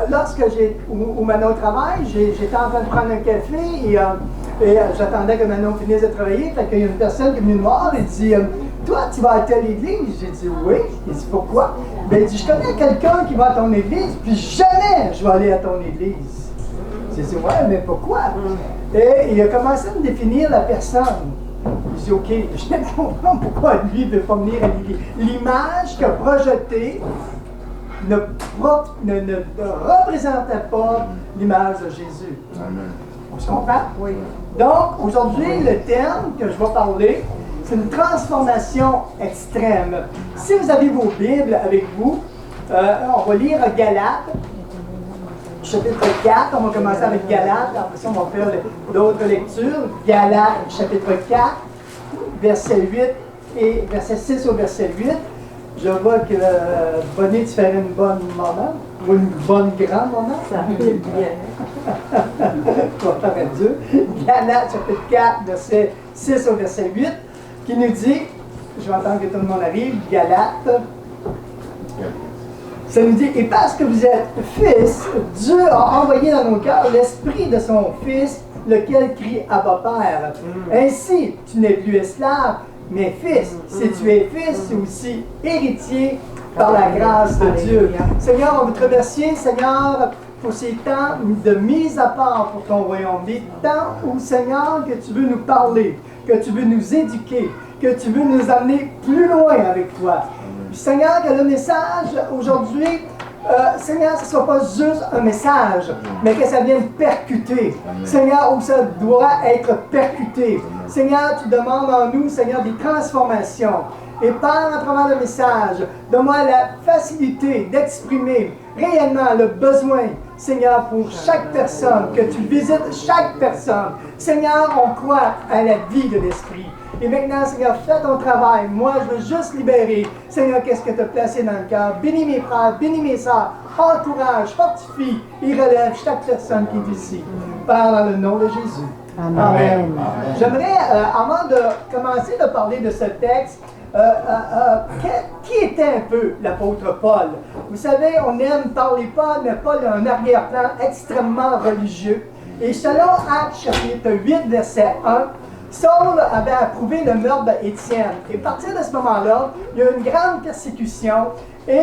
lorsque où Manon travaille, j'étais en train de prendre un café et j'attendais que Manon finisse de travailler, fait qu'il y a une personne qui est venue me voir et dit, toi, tu vas à telle église? J'ai dit oui. Il dit pourquoi? Ben, il dit, je connais quelqu'un qui va à ton église, puis jamais je vais aller à ton église. J'ai dit, ouais, mais pourquoi? Et il a commencé à me définir la personne. J'ai dit, OK, je viens de comprendre pourquoi lui ne veut pas venir à l'église. L'image qu'il a projetée ne représentait pas l'image de Jésus. Amen. On se comprend? Oui. Donc, aujourd'hui, le terme que je vais parler, c'est une transformation extrême. Si vous avez vos Bibles avec vous, on va lire Galates, chapitre 4. On va commencer avec Galates, après ça, on va faire d'autres lectures. Galates, chapitre 4, verset 8 et verset 6 au verset 8. Je vois que Bonnie, tu ferais une bonne maman, ou une bonne grande maman. Ça fait bien. Gloire à Dieu. Galates, chapitre 4, verset 6 au verset 8. Qui nous dit, je vais attendre que tout le monde arrive, Galates, ça nous dit, et parce que vous êtes fils, Dieu a envoyé dans nos cœurs l'esprit de son Fils, lequel crie Abba Père. Ainsi, tu n'es plus esclave, mais fils. Si tu es fils, tu es aussi héritier par la grâce de Dieu. Seigneur, on veut te remercier, Seigneur, pour ces temps de mise à part pour ton royaume, des temps où, Seigneur, que tu veux nous parler, que tu veux nous éduquer, que tu veux nous amener plus loin avec toi. Seigneur, que le message aujourd'hui, Seigneur, ce ne soit pas juste un message, mais que ça vienne percuter. Seigneur, où ça doit être percuté. Seigneur, tu demandes en nous, Seigneur, des transformations. Et par à travers le message, donne-moi la facilité d'exprimer réellement le besoin, Seigneur, pour chaque personne, que tu visites chaque personne. Seigneur, on croit à la vie de l'Esprit. Et maintenant, Seigneur, fais ton travail. Moi, je veux juste libérer. Seigneur, qu'est-ce que tu as placé dans le cœur? Bénis mes frères, bénis mes sœurs. Encourage, fortifie et relève chaque personne qui est ici. Par dans le nom de Jésus. Amen. Amen. J'aimerais, avant de commencer de parler de ce texte, qui était un peu l'apôtre Paul? Vous savez, on aime parler Paul, mais Paul a un arrière-plan extrêmement religieux. Et selon Actes chapitre 8, verset 1, Saul avait approuvé le meurtre d'Étienne. Et à partir de ce moment-là, il y a eu une grande persécution. Et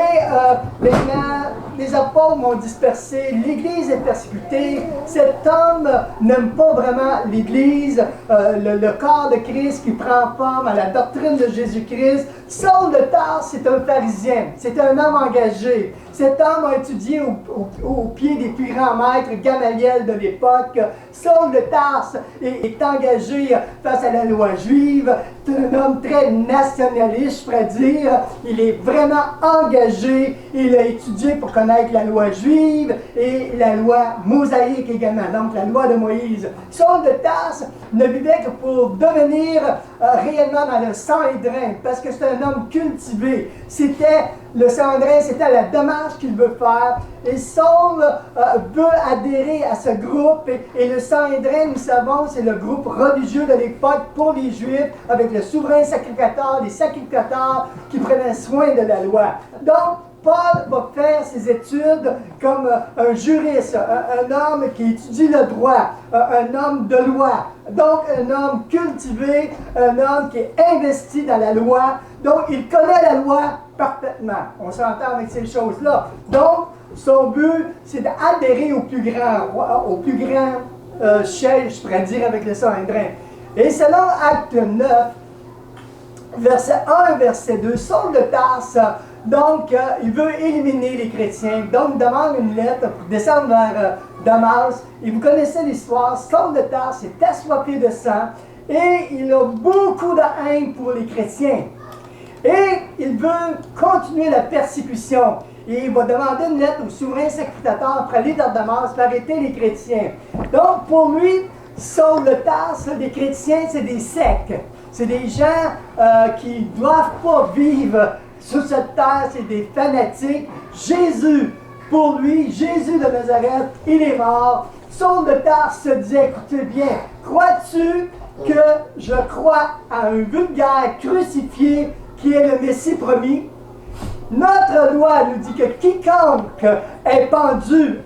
maintenant, les apôtres m'ont dispersé, l'Église est persécutée. Cet homme n'aime pas vraiment l'Église, le corps de Christ qui prend forme à la doctrine de Jésus-Christ. Saul de Tarse, c'est un pharisien, c'est un homme engagé. Cet homme a étudié au pied des plus grands maîtres Gamaliel de l'époque. Saul de Tarse est engagé face à la loi juive. C'est un homme très nationaliste, je pourrais dire. Il est vraiment engagé. Il a étudié pour connaître la loi juive et la loi mosaïque également, donc la loi de Moïse. Saul de Tarse ne vivait que pour devenir réellement dans le Sanhédrin, parce que c'est un homme cultivé. Le Sanhédrin, c'était la démarche qu'il veut faire. Et Saul veut adhérer à ce groupe. Et le Sanhédrin, nous savons, c'est le groupe religieux de l'époque pour les Juifs, avec le souverain sacrificateur, les sacrificateurs qui prenaient soin de la loi. Donc, Paul va faire ses études comme un juriste, un homme qui étudie le droit, un homme de loi, donc un homme cultivé, un homme qui est investi dans la loi, donc il connaît la loi parfaitement. On s'entend avec ces choses-là. Donc, son but, c'est d'adhérer au plus grand chef, je pourrais dire, avec le Sanhédrin. Et selon Acte 9, verset 1 et verset 2, Saul de Tarse, donc, il veut éliminer les chrétiens. Donc, il demande une lettre pour descendre vers Damas. Et vous connaissez l'histoire. Saul de Tarse est assoiffé de sang. Et il a beaucoup de haine pour les chrétiens. Et il veut continuer la persécution. Et il va demander une lettre au souverain sacrificateur pour aller vers Damas pour arrêter les chrétiens. Donc, pour lui, Saul de Tarse, les chrétiens, c'est des sectes. C'est des gens qui ne doivent pas vivre sur cette terre, c'est des fanatiques. Jésus, pour lui, Jésus de Nazareth, il est mort. Saul de Tarse se dit, écoutez bien, crois-tu que je crois à un vulgaire crucifié qui est le Messie promis? Notre loi nous dit que quiconque est pendu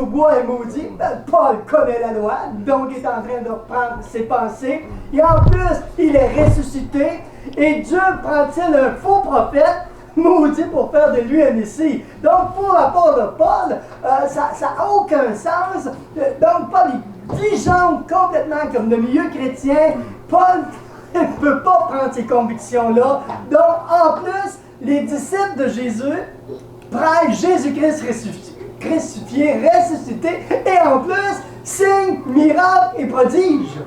au bois est maudit. Paul connaît la loi, donc il est en train de reprendre ses pensées. Et en plus, il est ressuscité. Et Dieu prend-il un faux prophète maudit pour faire de lui un Messie? Donc, pour l'apôtre Paul, ça n'a aucun sens. Donc, Paul, il disjoncte complètement comme le milieu chrétien. Paul ne peut pas prendre ces convictions-là. Donc, en plus, les disciples de Jésus prêchent Jésus-Christ ressuscité, et en plus, signes, miracles et prodiges.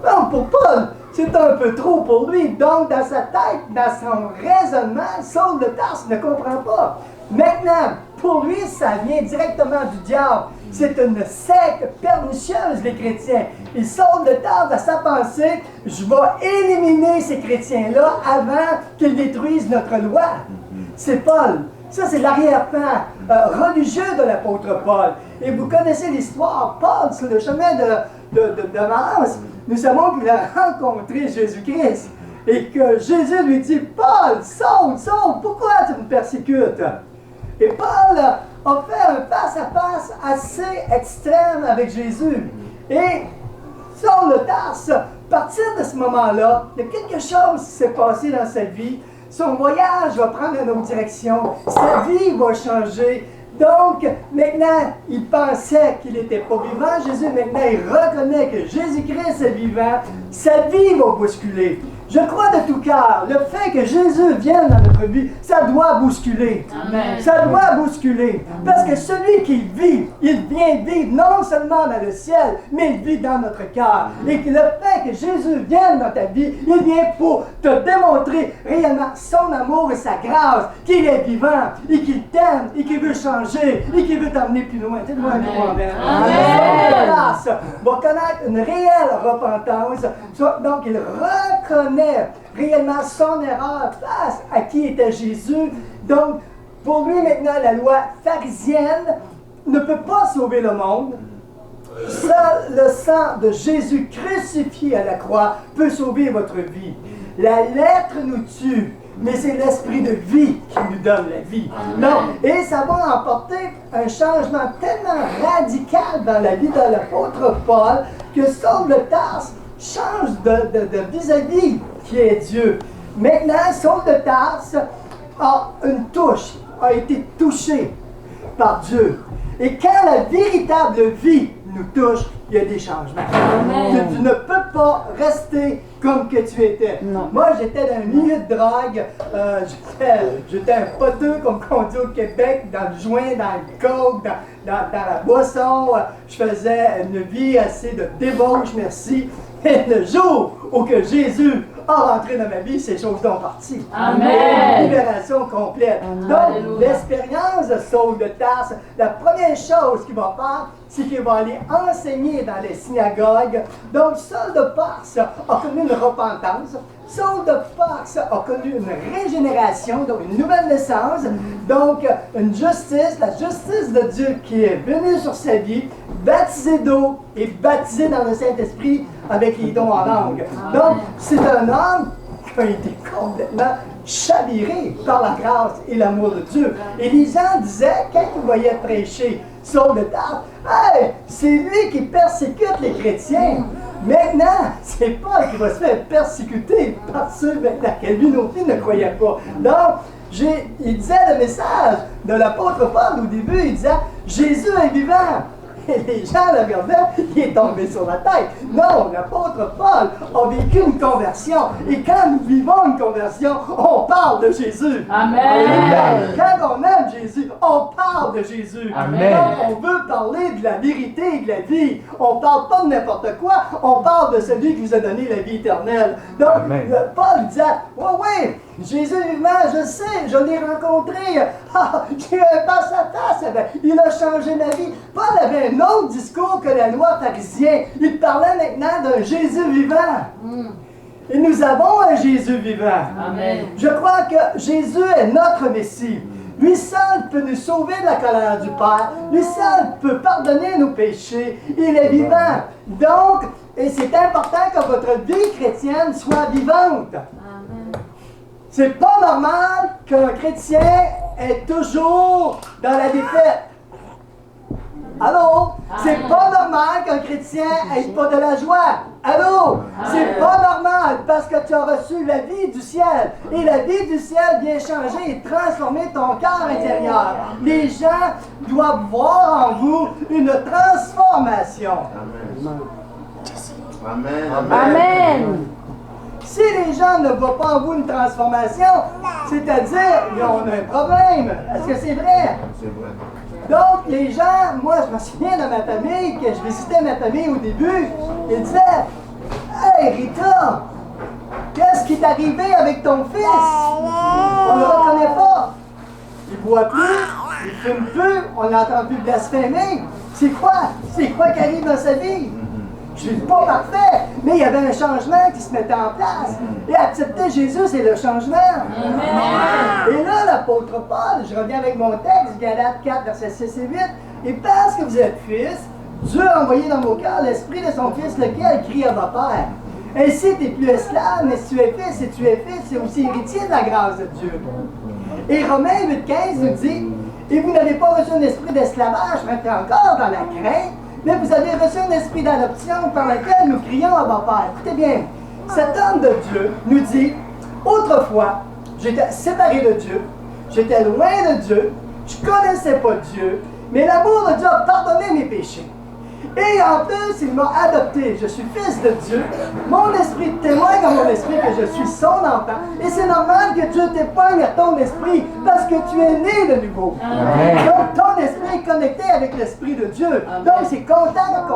Donc, pour Paul, c'est un peu trop pour lui. Donc, dans sa tête, dans son raisonnement, Saul de Tarse ne comprend pas. Maintenant, pour lui, ça vient directement du diable. C'est une secte pernicieuse, les chrétiens. Et Saul de Tarse, à sa pensée, je vais éliminer ces chrétiens-là avant qu'ils détruisent notre loi. C'est Paul. Ça, c'est l'arrière-plan religieux de l'apôtre Paul. Et vous connaissez l'histoire. Paul, sur le chemin de Damas, nous savons qu'il a rencontré Jésus-Christ. Et que Jésus lui dit, Paul, Saul, pourquoi tu me persécutes? Et Paul a fait un face-à-face assez extrême avec Jésus. Et Saul de Tarse, à partir de ce moment-là, il y a quelque chose qui s'est passé dans sa vie. Son voyage va prendre une autre direction. Sa vie va changer. Donc, maintenant, il pensait qu'il n'était pas vivant. Jésus, maintenant, il reconnaît que Jésus-Christ est vivant. Sa vie va bousculer. Je crois de tout cœur, le fait que Jésus vienne dans notre vie, ça doit bousculer. Amen. Ça doit bousculer. Parce que celui qui vit, il vient vivre non seulement dans le ciel, mais il vit dans notre cœur. Et que le fait que Jésus vienne dans ta vie, il vient pour te démontrer réellement son amour et sa grâce, qu'il est vivant, et qu'il t'aime, et qu'il veut changer, et qu'il veut t'emmener plus loin. Dites-moi un mot, amen. Amen. Grâce va connaître une réelle repentance. Donc, il reconnaît réellement son erreur face à qui était Jésus. Donc, pour lui maintenant, la loi pharisienne ne peut pas sauver le monde. Seul le sang de Jésus crucifié à la croix peut sauver votre vie. La lettre nous tue, mais c'est l'esprit de vie qui nous donne la vie. Donc, et ça va emporter un changement tellement radical dans la vie de l'apôtre Paul que Saul de Tarse change de vis-à-vis qui est Dieu. Maintenant, Saul de Tarse a une touche, a été touché par Dieu. Et quand la véritable vie nous touche, il y a des changements. Tu ne peux pas rester comme que tu étais. Non. Moi, j'étais dans un milieu de drogue. J'étais un poteux, comme on dit au Québec, dans le joint, dans le coke, dans la boisson. Je faisais une vie assez de débauche, merci. Et le jour où que Jésus a rentré dans ma vie, ces choses sont parties. Amen. Libération complète. Amen. Donc, Alléluia. l'expérience de Saul de Tarse, la première chose qu'il va faire, c'est qu'il va aller enseigner dans les synagogues. Donc, Saul de Tarse a connu une repentance. Saul de Tarse a connu une régénération, donc une nouvelle naissance. Donc, une justice, la justice de Dieu qui est venue sur sa vie, baptisé d'eau et baptisé dans le Saint-Esprit avec les dons en langue. Donc, c'est un homme qui a été complètement chaviré par la grâce et l'amour de Dieu. Et les gens disaient, quand ils voyaient prêcher Saul de Tarse, hey, c'est lui qui persécute les chrétiens. Maintenant, c'est Paul qui va se faire persécuter par ceux que lui non plus ne croyait pas. Donc, il disait le message de l'apôtre Paul au début, il disait Jésus est vivant. Et les gens le regardaient, il est tombé sur la tête. Non, l'apôtre Paul a vécu une conversion. Et quand nous vivons une conversion, on parle de Jésus. Amen. Quand on aime Jésus, on parle de Jésus. Amen. Donc, on veut parler de la vérité et de la vie. On ne parle pas de n'importe quoi, on parle de celui qui vous a donné la vie éternelle. Donc, Paul disait, oui, Jésus vivant, je sais, je l'ai rencontré. J'ai un face-à-face. Il a changé ma vie. Paul avait un autre discours que la loi pharisienne. Il parlait maintenant d'un Jésus vivant. Et nous avons un Jésus vivant. Amen. Je crois que Jésus est notre Messie. Lui seul peut nous sauver de la colère du Père. Lui seul peut pardonner nos péchés. Il est vivant. Donc, et c'est important que votre vie chrétienne soit vivante. C'est pas normal qu'un chrétien est toujours dans la défaite. Allô? C'est pas normal qu'un chrétien ait pas de la joie. Allô? C'est pas normal parce que tu as reçu la vie du ciel. Et la vie du ciel vient changer et transformer ton cœur intérieur. Les gens doivent voir en vous une transformation. Amen. Amen. Si les gens ne voient pas en vous une transformation, c'est-à-dire qu'on a un problème. Est-ce que c'est vrai? C'est vrai. Donc, les gens, moi, je me souviens de ma famille, que je visitais ma famille au début, ils disaient « Hey, Rita, qu'est-ce qui est arrivé avec ton fils? On ne le reconnaît pas. Il ne boit plus, il ne fume plus, on n'entend plus blasphémer. C'est quoi? C'est quoi qui arrive dans sa vie? » Je ne suis pas parfait, mais il y avait un changement qui se mettait en place. Et accepter Jésus, c'est le changement. Amen. Et là, l'apôtre Paul, je reviens avec mon texte, Galates 4, versets 6 et 8. Et parce que vous êtes fils, Dieu a envoyé dans vos cœurs l'esprit de son fils, lequel crie à votre Père. Ainsi, tu n'es plus esclave, mais si tu es fils, et tu es fils, c'est aussi héritier de la grâce de Dieu. Et Romains 8,15 nous dit, et vous n'avez pas reçu un esprit d'esclavage, mais encore dans la crainte, mais vous avez reçu un esprit d'adoption par lequel nous crions à votre Père. Écoutez bien, cet homme de Dieu nous dit, autrefois, j'étais séparé de Dieu, j'étais loin de Dieu, je ne connaissais pas Dieu, mais l'amour de Dieu a pardonné mes péchés. Et Et en plus, il m'a adopté. Je suis fils de Dieu. Mon esprit témoigne dans mon esprit que je suis son enfant. Et c'est normal que Dieu témoigne à ton esprit parce que tu es né de nouveau. Amen. Donc, ton esprit est connecté avec l'esprit de Dieu. Amen. Donc, c'est contact,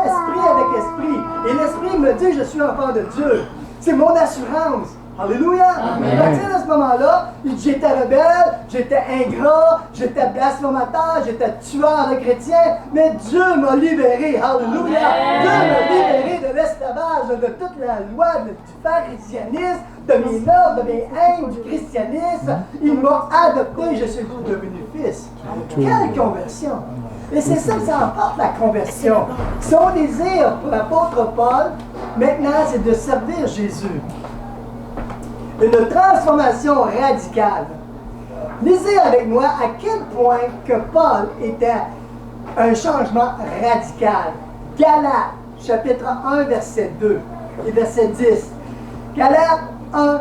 esprit avec esprit. Et l'esprit me dit, je suis enfant de Dieu. C'est mon assurance. Alléluia! À partir de ce moment-là, j'étais rebelle, j'étais ingrat, j'étais blasphémateur, j'étais tueur de chrétiens, mais Dieu m'a libéré. Alléluia! Dieu m'a libéré de l'esclavage, de toute la loi, du pharisianisme, de mes meurtres, de mes haines, du christianisme. Il m'a adopté, je suis devenu fils. Quelle conversion! Et c'est ça que ça emporte, la conversion. Son désir pour l'apôtre Paul, maintenant, c'est de servir Jésus. Une transformation radicale. Lisez avec moi à quel point que Paul était un changement radical. Galates, chapitre 1, verset 2 et verset 10. Galates 1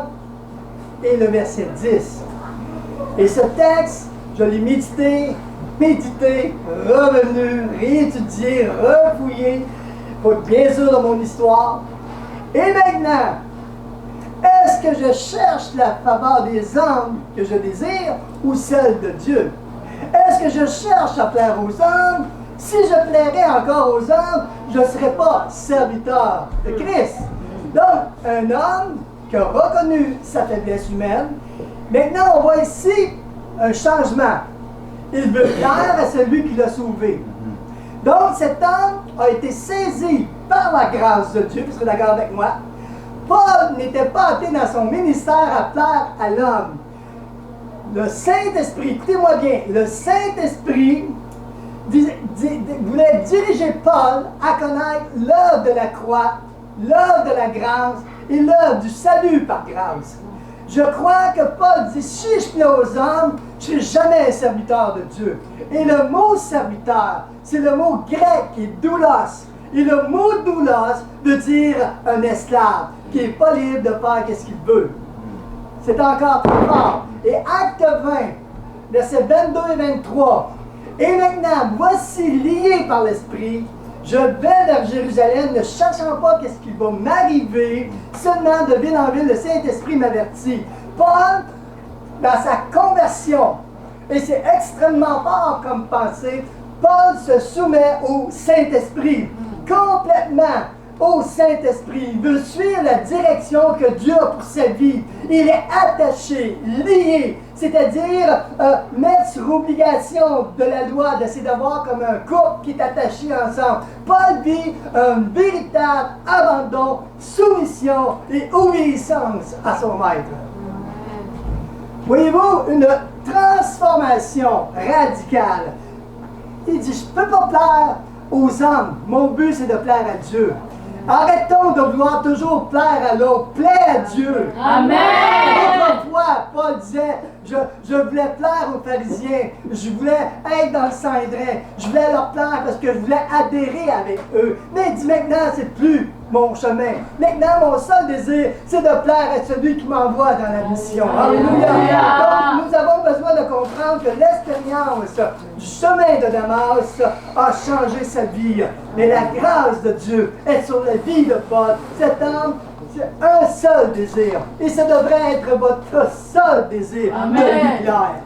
et le verset 10. Et ce texte, je l'ai médité, revenu, réétudié, refouillé, pour être bien sûr dans mon histoire. Et maintenant, est-ce que je cherche la faveur des hommes que je désire ou celle de Dieu? Est-ce que je cherche à plaire aux hommes? Si je plairais encore aux hommes, je ne serais pas serviteur de Christ. Donc, un homme qui a reconnu sa faiblesse humaine, maintenant on voit ici un changement. Il veut plaire à celui qui l'a sauvé. Donc, cet homme a été saisi par la grâce de Dieu, vous serez d'accord avec moi. Paul n'était pas appelé dans son ministère à plaire à l'homme. Le Saint-Esprit, écoutez-moi bien, le Saint-Esprit voulait diriger Paul à connaître l'œuvre de la croix, l'œuvre de la grâce et l'œuvre du salut par grâce. Je crois que Paul dit, si je plais aux hommes, je ne serai jamais un serviteur de Dieu. Et le mot serviteur, c'est le mot grec qui est doulos. Et le mot doulos veut dire un esclave qui n'est pas libre de faire ce qu'il veut. C'est encore plus fort. Et acte 20, versets 22 et 23. Et maintenant, voici lié par l'Esprit, je vais vers Jérusalem, ne cherchant pas qu'est-ce qui va m'arriver, seulement de ville en ville, le Saint-Esprit m'avertit. Paul, dans sa conversion, et c'est extrêmement fort comme pensée, Paul se soumet au Saint-Esprit, complètement au Saint-Esprit. Il veut suivre la direction que Dieu a pour sa vie. Il est attaché, lié, c'est-à-dire mettre sur obligation de la loi, d'essayer d'avoir comme un couple qui est attaché ensemble. Paul vit un véritable abandon, soumission et obéissance à son maître. Voyez-vous, une transformation radicale. Il dit, je ne peux pas plaire aux hommes. Mon but, c'est de plaire à Dieu. Arrêtons de vouloir toujours plaire à l'autre. Plaire à Dieu. Amen. Autrefois, Paul disait, je voulais plaire aux pharisiens. Je voulais être dans le Sanhédrin. Je voulais leur plaire parce que je voulais adhérer avec eux. Mais il dit maintenant, c'est plus mon chemin. Maintenant, mon seul désir, c'est de plaire à celui qui m'envoie dans la mission. Alléluia. Donc, nous avons besoin de comprendre que l'expérience du chemin de Damas a changé sa vie. Mais la grâce de Dieu est sur la vie de Paul. Cet homme, c'est un seul désir. Et ça devrait être votre seul désir de lui plaire.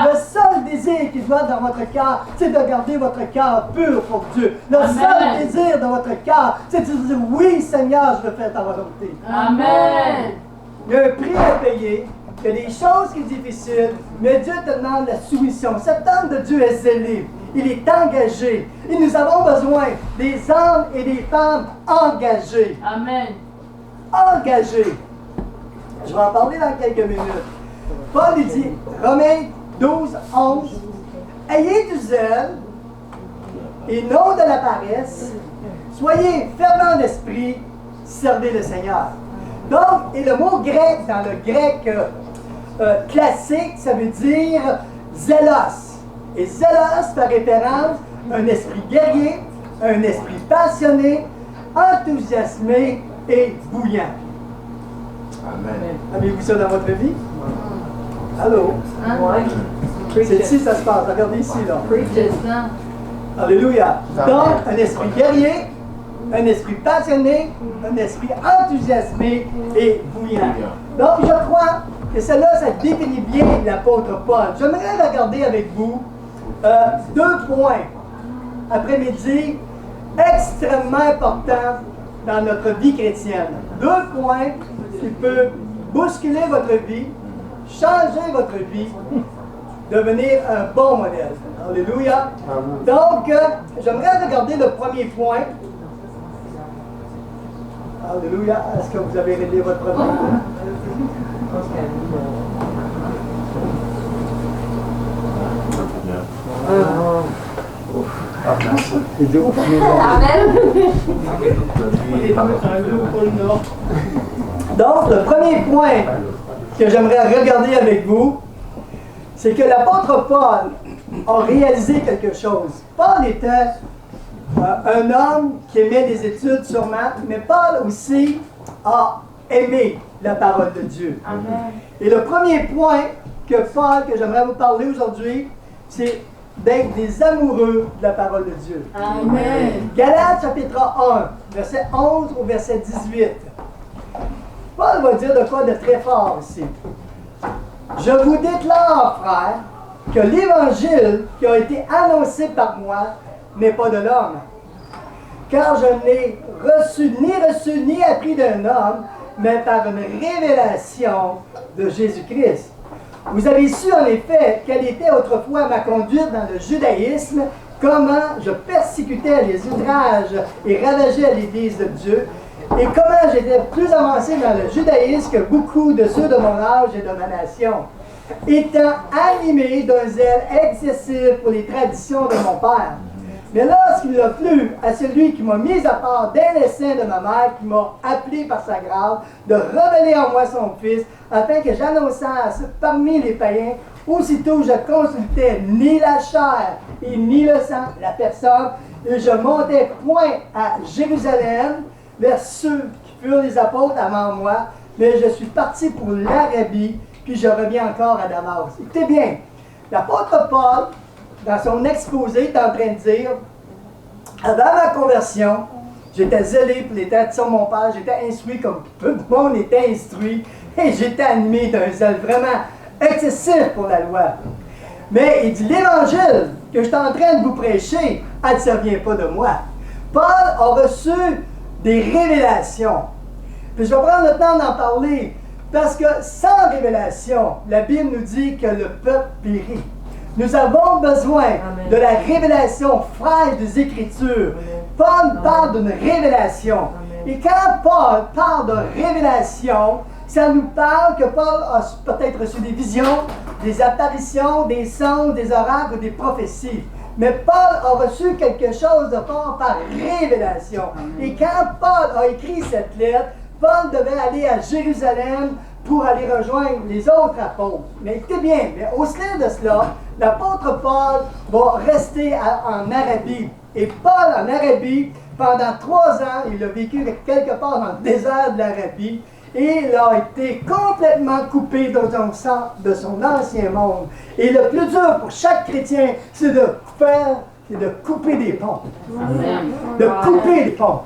Le seul désir qui doit être dans votre cœur, c'est de garder votre cœur pur pour Dieu. Le seul désir dans votre cœur, c'est de dire oui Seigneur, je veux faire ta volonté. Amen. Il y a un prix à payer. Il y a des choses qui sont difficiles, mais Dieu te demande la soumission. Cet homme de Dieu est zélé. Il est engagé. Et nous avons besoin des hommes et des femmes engagés. Amen. Engagés. Je vais en parler dans quelques minutes. Paul il dit, Romains 12, 11, ayez du zèle et non de la paresse, soyez fervents d'esprit, servez le Seigneur. Donc, et le mot grec, dans le grec classique, ça veut dire zélos. Et zélos fait référence à un esprit guerrier, un esprit passionné, enthousiasmé et bouillant. Amen. Avez-vous ça dans votre vie? Allô? Hein? C'est ici que ça se passe. Regardez ici, là. Alléluia. Amen. Donc, un esprit guerrier, un esprit passionné, un esprit enthousiasmé et bouillant. Donc, je crois que cela, ça définit bien l'apôtre Paul. J'aimerais regarder avec vous 2 points après-midi extrêmement importants dans notre vie chrétienne. 2 points qui peuvent bousculer votre vie, changer votre vie, devenir un bon modèle. Alléluia. Donc, j'aimerais regarder le premier point. Alléluia. Est-ce que vous avez réglé votre problème? Donc, le premier point que j'aimerais regarder avec vous, c'est que l'apôtre Paul a réalisé quelque chose. Paul était un homme qui aimait les études sûrement, mais Paul aussi a aimé la parole de Dieu. Amen. Et le premier point que j'aimerais vous parler aujourd'hui, c'est d'être des amoureux de la parole de Dieu. Amen. Galates chapitre 1, verset 11 au verset 18. Paul va dire de quoi de très fort ici. Je vous déclare, frères, que l'évangile qui a été annoncé par moi n'est pas de l'homme. Car je n'ai reçu ni appris d'un homme, mais par une révélation de Jésus-Christ. Vous avez su en effet quelle était autrefois ma conduite dans le judaïsme, comment je persécutais les outrages et ravageais l'Église de Dieu, et comment j'étais plus avancé dans le judaïsme que beaucoup de ceux de mon âge et de ma nation, étant animé d'un zèle excessif pour les traditions de mon père. Mais lorsqu'il a plu à celui qui m'a mis à part dès le sein de ma mère, qui m'a appelé par sa grâce, de révéler en moi son Fils, afin que j'annonçasse parmi les païens, aussitôt je consultais ni la chair et ni le sang, la personne, et je montais point à Jérusalem vers ceux qui furent les apôtres avant moi, mais je suis parti pour l'Arabie, puis je reviens encore à Damas. Écoutez bien, l'apôtre Paul, dans son exposé, est en train de dire, avant ma conversion, j'étais zélé pour les traditions de mon père, j'étais instruit comme tout le monde était instruit, et j'étais animé d'un zèle vraiment excessif pour la loi. Mais il dit, l'évangile que je suis en train de vous prêcher, elle ne vient pas de moi. Paul a reçu des révélations. Puis je vais prendre le temps d'en parler, parce que sans révélation, la Bible nous dit que le peuple périt. Nous avons besoin de la révélation fraîche des Écritures. Paul parle d'une révélation. Et quand Paul parle de révélation, ça nous parle que Paul a peut-être reçu des visions, des apparitions, des songes, des oracles ou des prophéties. Mais Paul a reçu quelque chose de fort par révélation. Et quand Paul a écrit cette lettre, Paul devait aller à Jérusalem pour aller rejoindre les autres apôtres. Mais écoutez bien, mais au sein de cela, l'apôtre Paul va rester en Arabie. Et Paul, en Arabie, pendant 3 ans, il a vécu quelque part dans le désert de l'Arabie, et il a été complètement coupé de son ancien monde. Et le plus dur pour chaque chrétien, c'est de couper des ponts. De couper des ponts.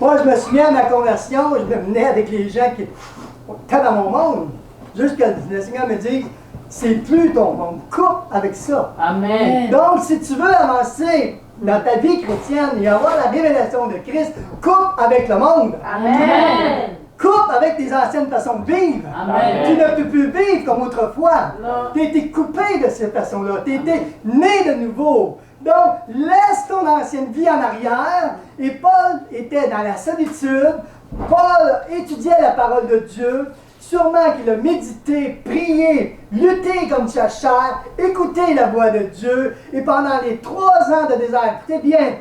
Moi, je me souviens à ma conversion, je me menais avec les gens qui étaient dans mon monde, jusqu'à le Seigneur me dise, c'est plus ton monde, coupe avec ça. Amen. Donc, si tu veux avancer dans ta vie chrétienne et avoir la révélation de Christ, coupe avec le monde. Amen. Coupe avec tes anciennes façons de vivre. Amen. Tu ne peux plus vivre comme autrefois. Tu as été coupé de cette façon-là. Tu as été né de nouveau. Donc, laisse ton ancienne vie en arrière. Et Paul était dans la solitude. Paul étudiait la parole de Dieu. Sûrement qu'il a médité, prié, lutté comme sa chair, écouté la voix de Dieu. Et pendant les 3 ans de désert, écoutez bien,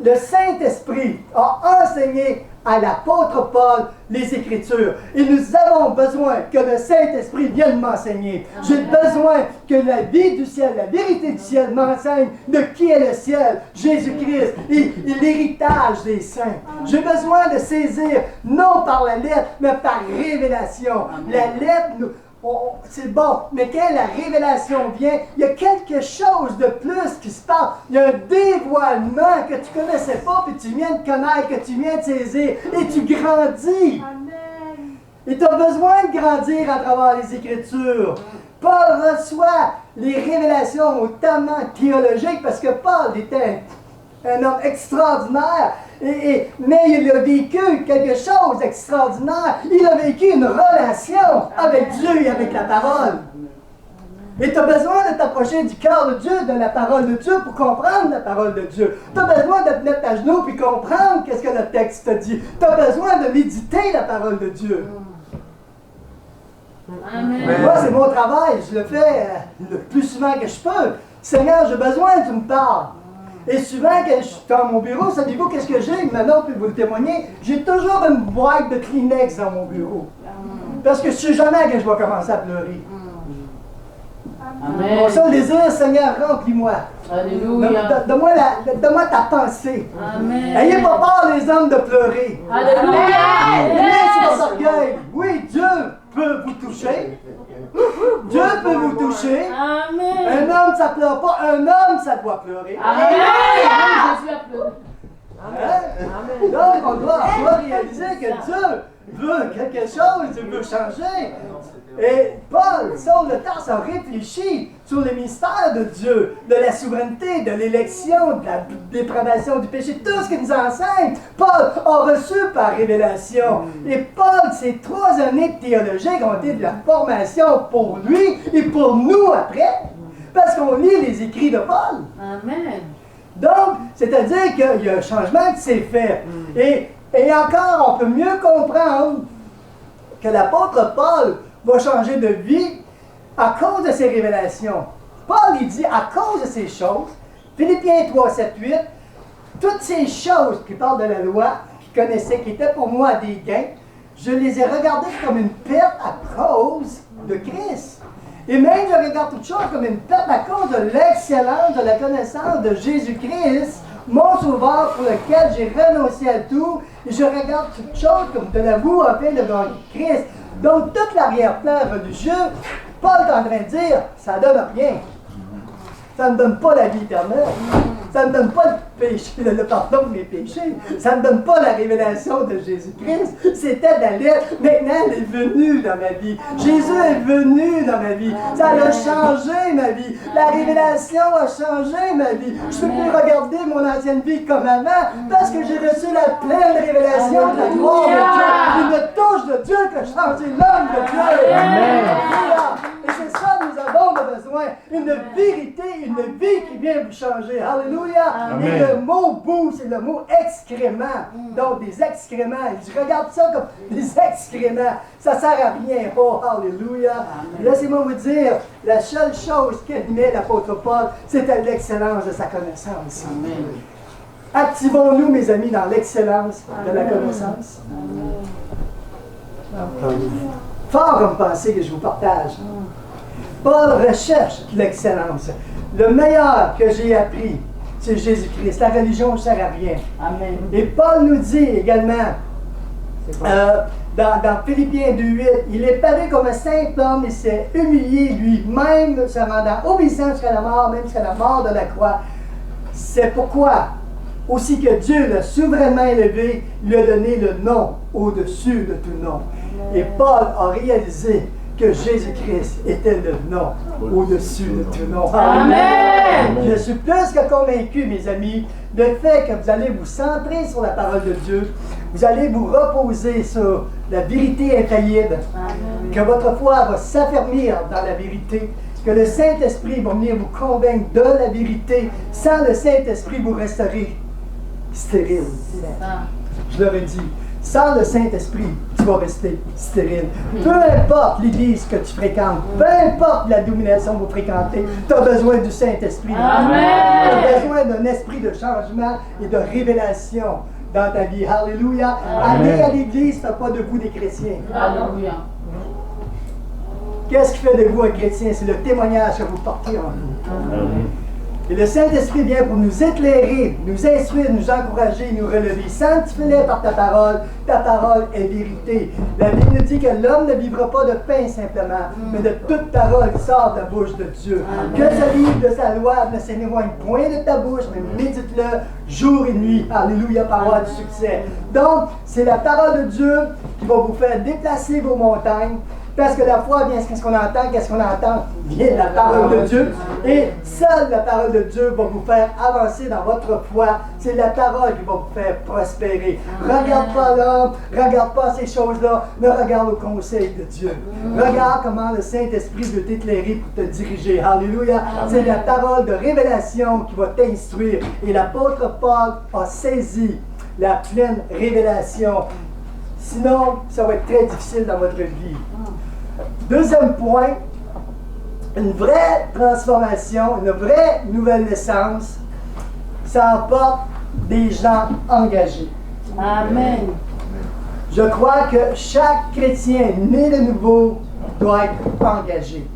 le Saint-Esprit a enseigné à l'apôtre Paul les Écritures. Et nous avons besoin que le Saint-Esprit vienne m'enseigner. J'ai besoin que la vie du ciel, la vérité du ciel m'enseigne de qui est le ciel, Jésus-Christ, et l'héritage des saints. J'ai besoin de saisir, non par la lettre, mais par révélation. La lettre c'est bon, mais quand la révélation vient, il y a quelque chose de plus qui se passe. Il y a un dévoilement que tu ne connaissais pas, puis tu viens de connaître, que tu viens de saisir, et tu grandis. Amen. Et tu as besoin de grandir à travers les Écritures. Paul reçoit les révélations notamment théologiques parce que Paul était un homme extraordinaire. Mais il a vécu quelque chose d'extraordinaire. Il a vécu une relation avec Dieu et avec la parole. Et tu as besoin de t'approcher du cœur de Dieu, de la parole de Dieu, pour comprendre la parole de Dieu. Tu as besoin de te mettre à genoux et comprendre qu'est-ce que le texte te dit. Tu as besoin de méditer la parole de Dieu. Amen. Moi, c'est mon travail. Je le fais le plus souvent que je peux. Seigneur, j'ai besoin que tu me parles. Et souvent, quand je suis dans mon bureau, savez-vous qu'est-ce que j'ai? Maintenant, puis vous le témoigner, j'ai toujours une boîte de Kleenex dans mon bureau. Parce que je ne sais jamais que je vais commencer à pleurer. Amen. Mon seul désir, Seigneur, remplis-moi. Alléluia. Donne-moi ta pensée. Amen. N'ayez pas peur, les hommes, de pleurer. Alléluia. Laissez votre orgueil. Oui, Dieu peut vous toucher. Dieu peut vous toucher. Amen. Un homme, ça ne pleure pas. Un homme, ça doit pleurer. Amen. Jésus a pleuré. Hein? Donc, on doit réaliser que Dieu veut quelque chose, Dieu veut changer. Et Paul, Saul de Tarse, a réfléchi sur le mystère de Dieu, de la souveraineté, de l'élection, de la dépravation du péché, tout ce qu'il nous enseigne. Paul a reçu par révélation. Et Paul, ces 3 années de théologie ont été de la formation pour lui et pour nous après, parce qu'on lit les écrits de Paul. Amen. Donc, c'est-à-dire qu'il y a un changement qui s'est fait. Et encore, on peut mieux comprendre que l'apôtre Paul va changer de vie à cause de ses révélations. Paul, il dit, à cause de ces choses, Philippiens 3, 7, 8, toutes ces choses qui parlent de la loi, qui connaissaient, qui étaient pour moi des gains, je les ai regardées comme une perte à cause de Christ. Et même, je regarde toutes choses comme une perte à cause de l'excellence de la connaissance de Jésus-Christ, mon sauveur pour lequel j'ai renoncé à tout, et je regarde toutes choses comme de la boue afin de gagner Christ. Donc, toute l'arrière-plan religieux, Paul est en train de dire, ça ne donne rien. Ça ne donne pas la vie éternelle. Ça ne donne pas le péché, le pardon de mes péchés. Ça ne donne pas la révélation de Jésus-Christ. C'était la lettre. Maintenant, elle est venue dans ma vie. Jésus est venu dans ma vie. Ça a changé ma vie. La révélation a changé ma vie. Je ne peux plus regarder mon ancienne vie comme avant parce que j'ai reçu la pleine révélation de la gloire de Dieu. Une touche de Dieu qui a changé l'homme de Dieu. Amen. Et c'est ça que nous avons besoin. Une vérité, une vie qui vient vous changer. Alléluia. Amen. Et le mot boue, c'est le mot excrément. Donc des excréments. Je regarde ça comme des excréments. Ça ne sert à rien. Oh, alléluia. Laissez-moi vous dire, la seule chose qu'animait l'apôtre Paul, c'était l'excellence de sa connaissance. Amen. Activons-nous, mes amis, dans l'excellence de la connaissance. Fort comme pensée que je vous partage. Paul recherche l'excellence. Le meilleur que j'ai appris, c'est Jésus-Christ. La religion ne sert à rien. Amen. Et Paul nous dit également, dans Philippiens 2.8, il est paru comme un simple homme et s'est humilié lui-même, se rendant obéissant jusqu'à la mort, même jusqu'à la mort de la croix. C'est pourquoi, aussi que Dieu l'a souverainement élevé, lui a donné le nom au-dessus de tout nom. Et Paul a réalisé que Jésus-Christ était le nom au-dessus de tout nom. Amen. Je suis plus que convaincu, mes amis, du fait que vous allez vous centrer sur la parole de Dieu, vous allez vous reposer sur la vérité infaillible, que votre foi va s'affermir dans la vérité, que le Saint-Esprit va venir vous convaincre de la vérité. Sans le Saint-Esprit, vous resterez stérile. Je leur ai dit, sans le Saint-Esprit, tu vas rester stérile. Peu importe l'église que tu fréquentes, peu importe la domination que vous fréquentez, tu as besoin du Saint-Esprit. Tu as besoin d'un esprit de changement et de révélation dans ta vie. Alléluia. Aller à l'église ne fait pas de vous des chrétiens. Alléluia. Qu'est-ce qui fait de vous un chrétien? C'est le témoignage que vous portez en vous. Et le Saint-Esprit vient pour nous éclairer, nous instruire, nous encourager, nous relever. Sanctifie-les par ta parole est vérité. La Bible nous dit que l'homme ne vivra pas de pain simplement, mais de toute parole qui sort de la bouche de Dieu. Que ce livre de sa loi ne s'éloigne point de ta bouche, mais médite-le jour et nuit. Alléluia, parole du succès. Donc, c'est la parole de Dieu qui va vous faire déplacer vos montagnes. Parce que la foi vient, qu'est-ce qu'on entend? Qu'est-ce qu'on entend? Vient de la parole de Dieu. Et seule la parole de Dieu va vous faire avancer dans votre foi. C'est la parole qui va vous faire prospérer. Regarde pas l'homme, regarde pas ces choses-là, mais regarde le conseil de Dieu. Regarde comment le Saint-Esprit veut t'éclairer pour te diriger. Alléluia. C'est la parole de révélation qui va t'instruire. Et l'apôtre Paul a saisi la pleine révélation. Sinon, ça va être très difficile dans votre vie. Deuxième point, une vraie transformation, une vraie nouvelle naissance, ça apporte des gens engagés. Amen. Je crois que chaque chrétien né de nouveau doit être engagé.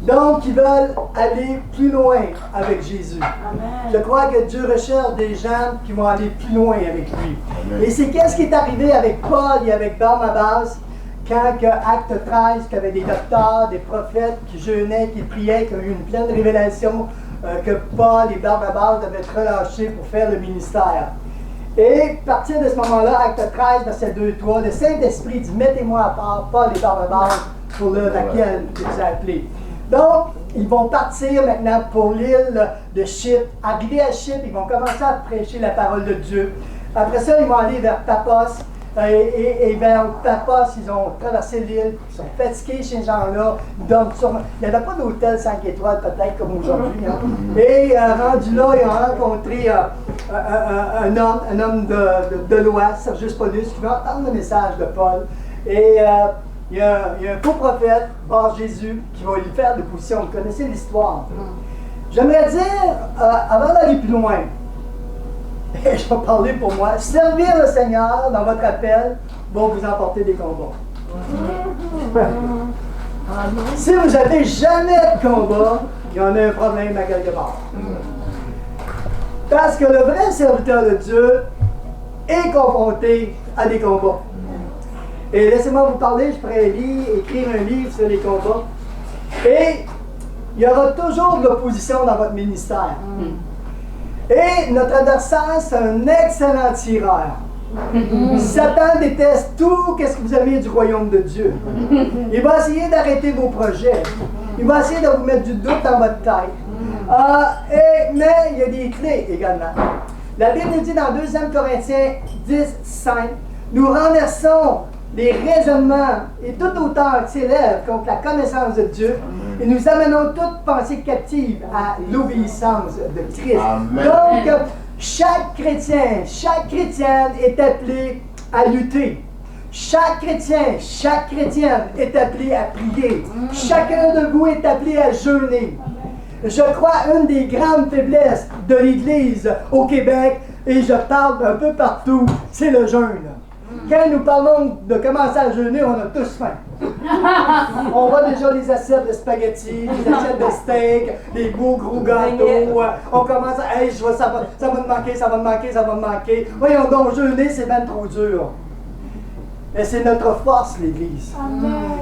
Donc, ils veulent aller plus loin avec Jésus. Amen. Je crois que Dieu recherche des gens qui vont aller plus loin avec lui. Et c'est qu'est-ce qui est arrivé avec Paul et avec Barnabas quand Acte 13, qu'il y avait des docteurs, des prophètes qui jeûnaient, qui priaient, qui ont eu une pleine révélation que Paul et Barnabas devaient être relâchés pour faire le ministère. Et à partir de ce moment-là, Acte 13, verset 2-3, le Saint-Esprit dit « Mettez-moi à part Paul et Barnabas pour l'œuvre à laquelle je vous ai appelé. » Donc, ils vont partir maintenant pour l'île de Chypre. Arrivés à Chypre, ils vont commencer à prêcher la parole de Dieu. Après ça, ils vont aller vers Paphos. Et vers Paphos, ils ont traversé l'île. Ils sont fatigués, ces gens-là. Ils dorment sur... Il n'y avait pas d'hôtel 5 étoiles, peut-être, comme aujourd'hui. Hein. Et rendu là, ils ont rencontré un homme de l'Ouest, Sergius Paulus, qui va entendre le message de Paul. Et il y a un faux prophète, Bar Jésus, qui va lui faire des positions. Vous connaissez l'histoire. J'aimerais dire, avant d'aller plus loin, et je vais parler pour moi, servir le Seigneur dans votre appel va vous emporter des combats. Si vous n'avez jamais de combat, il y en a un problème à quelque part. Parce que le vrai serviteur de Dieu est confronté à des combats. Et laissez-moi vous parler, je pourrais écrire un livre sur les combats. Et il y aura toujours de l'opposition dans votre ministère. Et notre adversaire, c'est un excellent tireur. Satan déteste tout ce que vous aimez du royaume de Dieu. Il va essayer d'arrêter vos projets. Il va essayer de vous mettre du doute dans votre tête. Mais il y a des clés également. La Bible nous dit dans 2 Corinthiens 10, 5, nous renversons les raisonnements et toute hauteur qui s'élève contre la connaissance de Dieu et nous amenons toute pensée captive à l'obéissance de Christ. Amen. Donc, chaque chrétien, chaque chrétienne est appelé à lutter. Chaque chrétien, chaque chrétienne est appelé à prier. Chacun de vous est appelé à jeûner. Je crois une des grandes faiblesses de l'Église au Québec, et je parle un peu partout, c'est le jeûne. Quand nous parlons de commencer à jeûner, on a tous faim. On voit déjà les assiettes de spaghettis, les assiettes de steak, les beaux gros gâteaux. On commence à, hey, ça va me manquer, ça va me manquer, ça va me manquer. Voyons donc, jeûner, c'est bien trop dur. Mais c'est notre force, l'Église.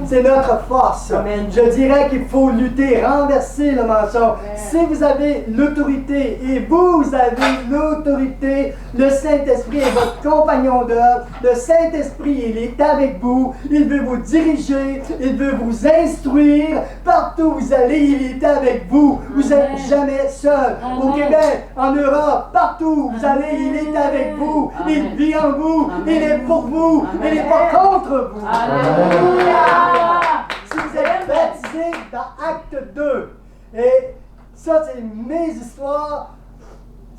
C'est notre force. Amen. Je dirais qu'il faut lutter, renverser le mensonge. Si vous avez l'autorité, et vous avez l'autorité, le Saint-Esprit est votre compagnon d'œuvre. Le Saint-Esprit, il est avec vous. Il veut vous diriger. Il veut vous instruire. Partout où vous allez, il est avec vous. Vous n'êtes jamais seul. Au Québec, en Europe, partout où vous allez, il est avec vous. Il vit en vous. Il est pour vous. Il n'est pas contre vous. Alléluia. Si vous êtes baptisé dans Acte 2, et ça c'est mes histoires,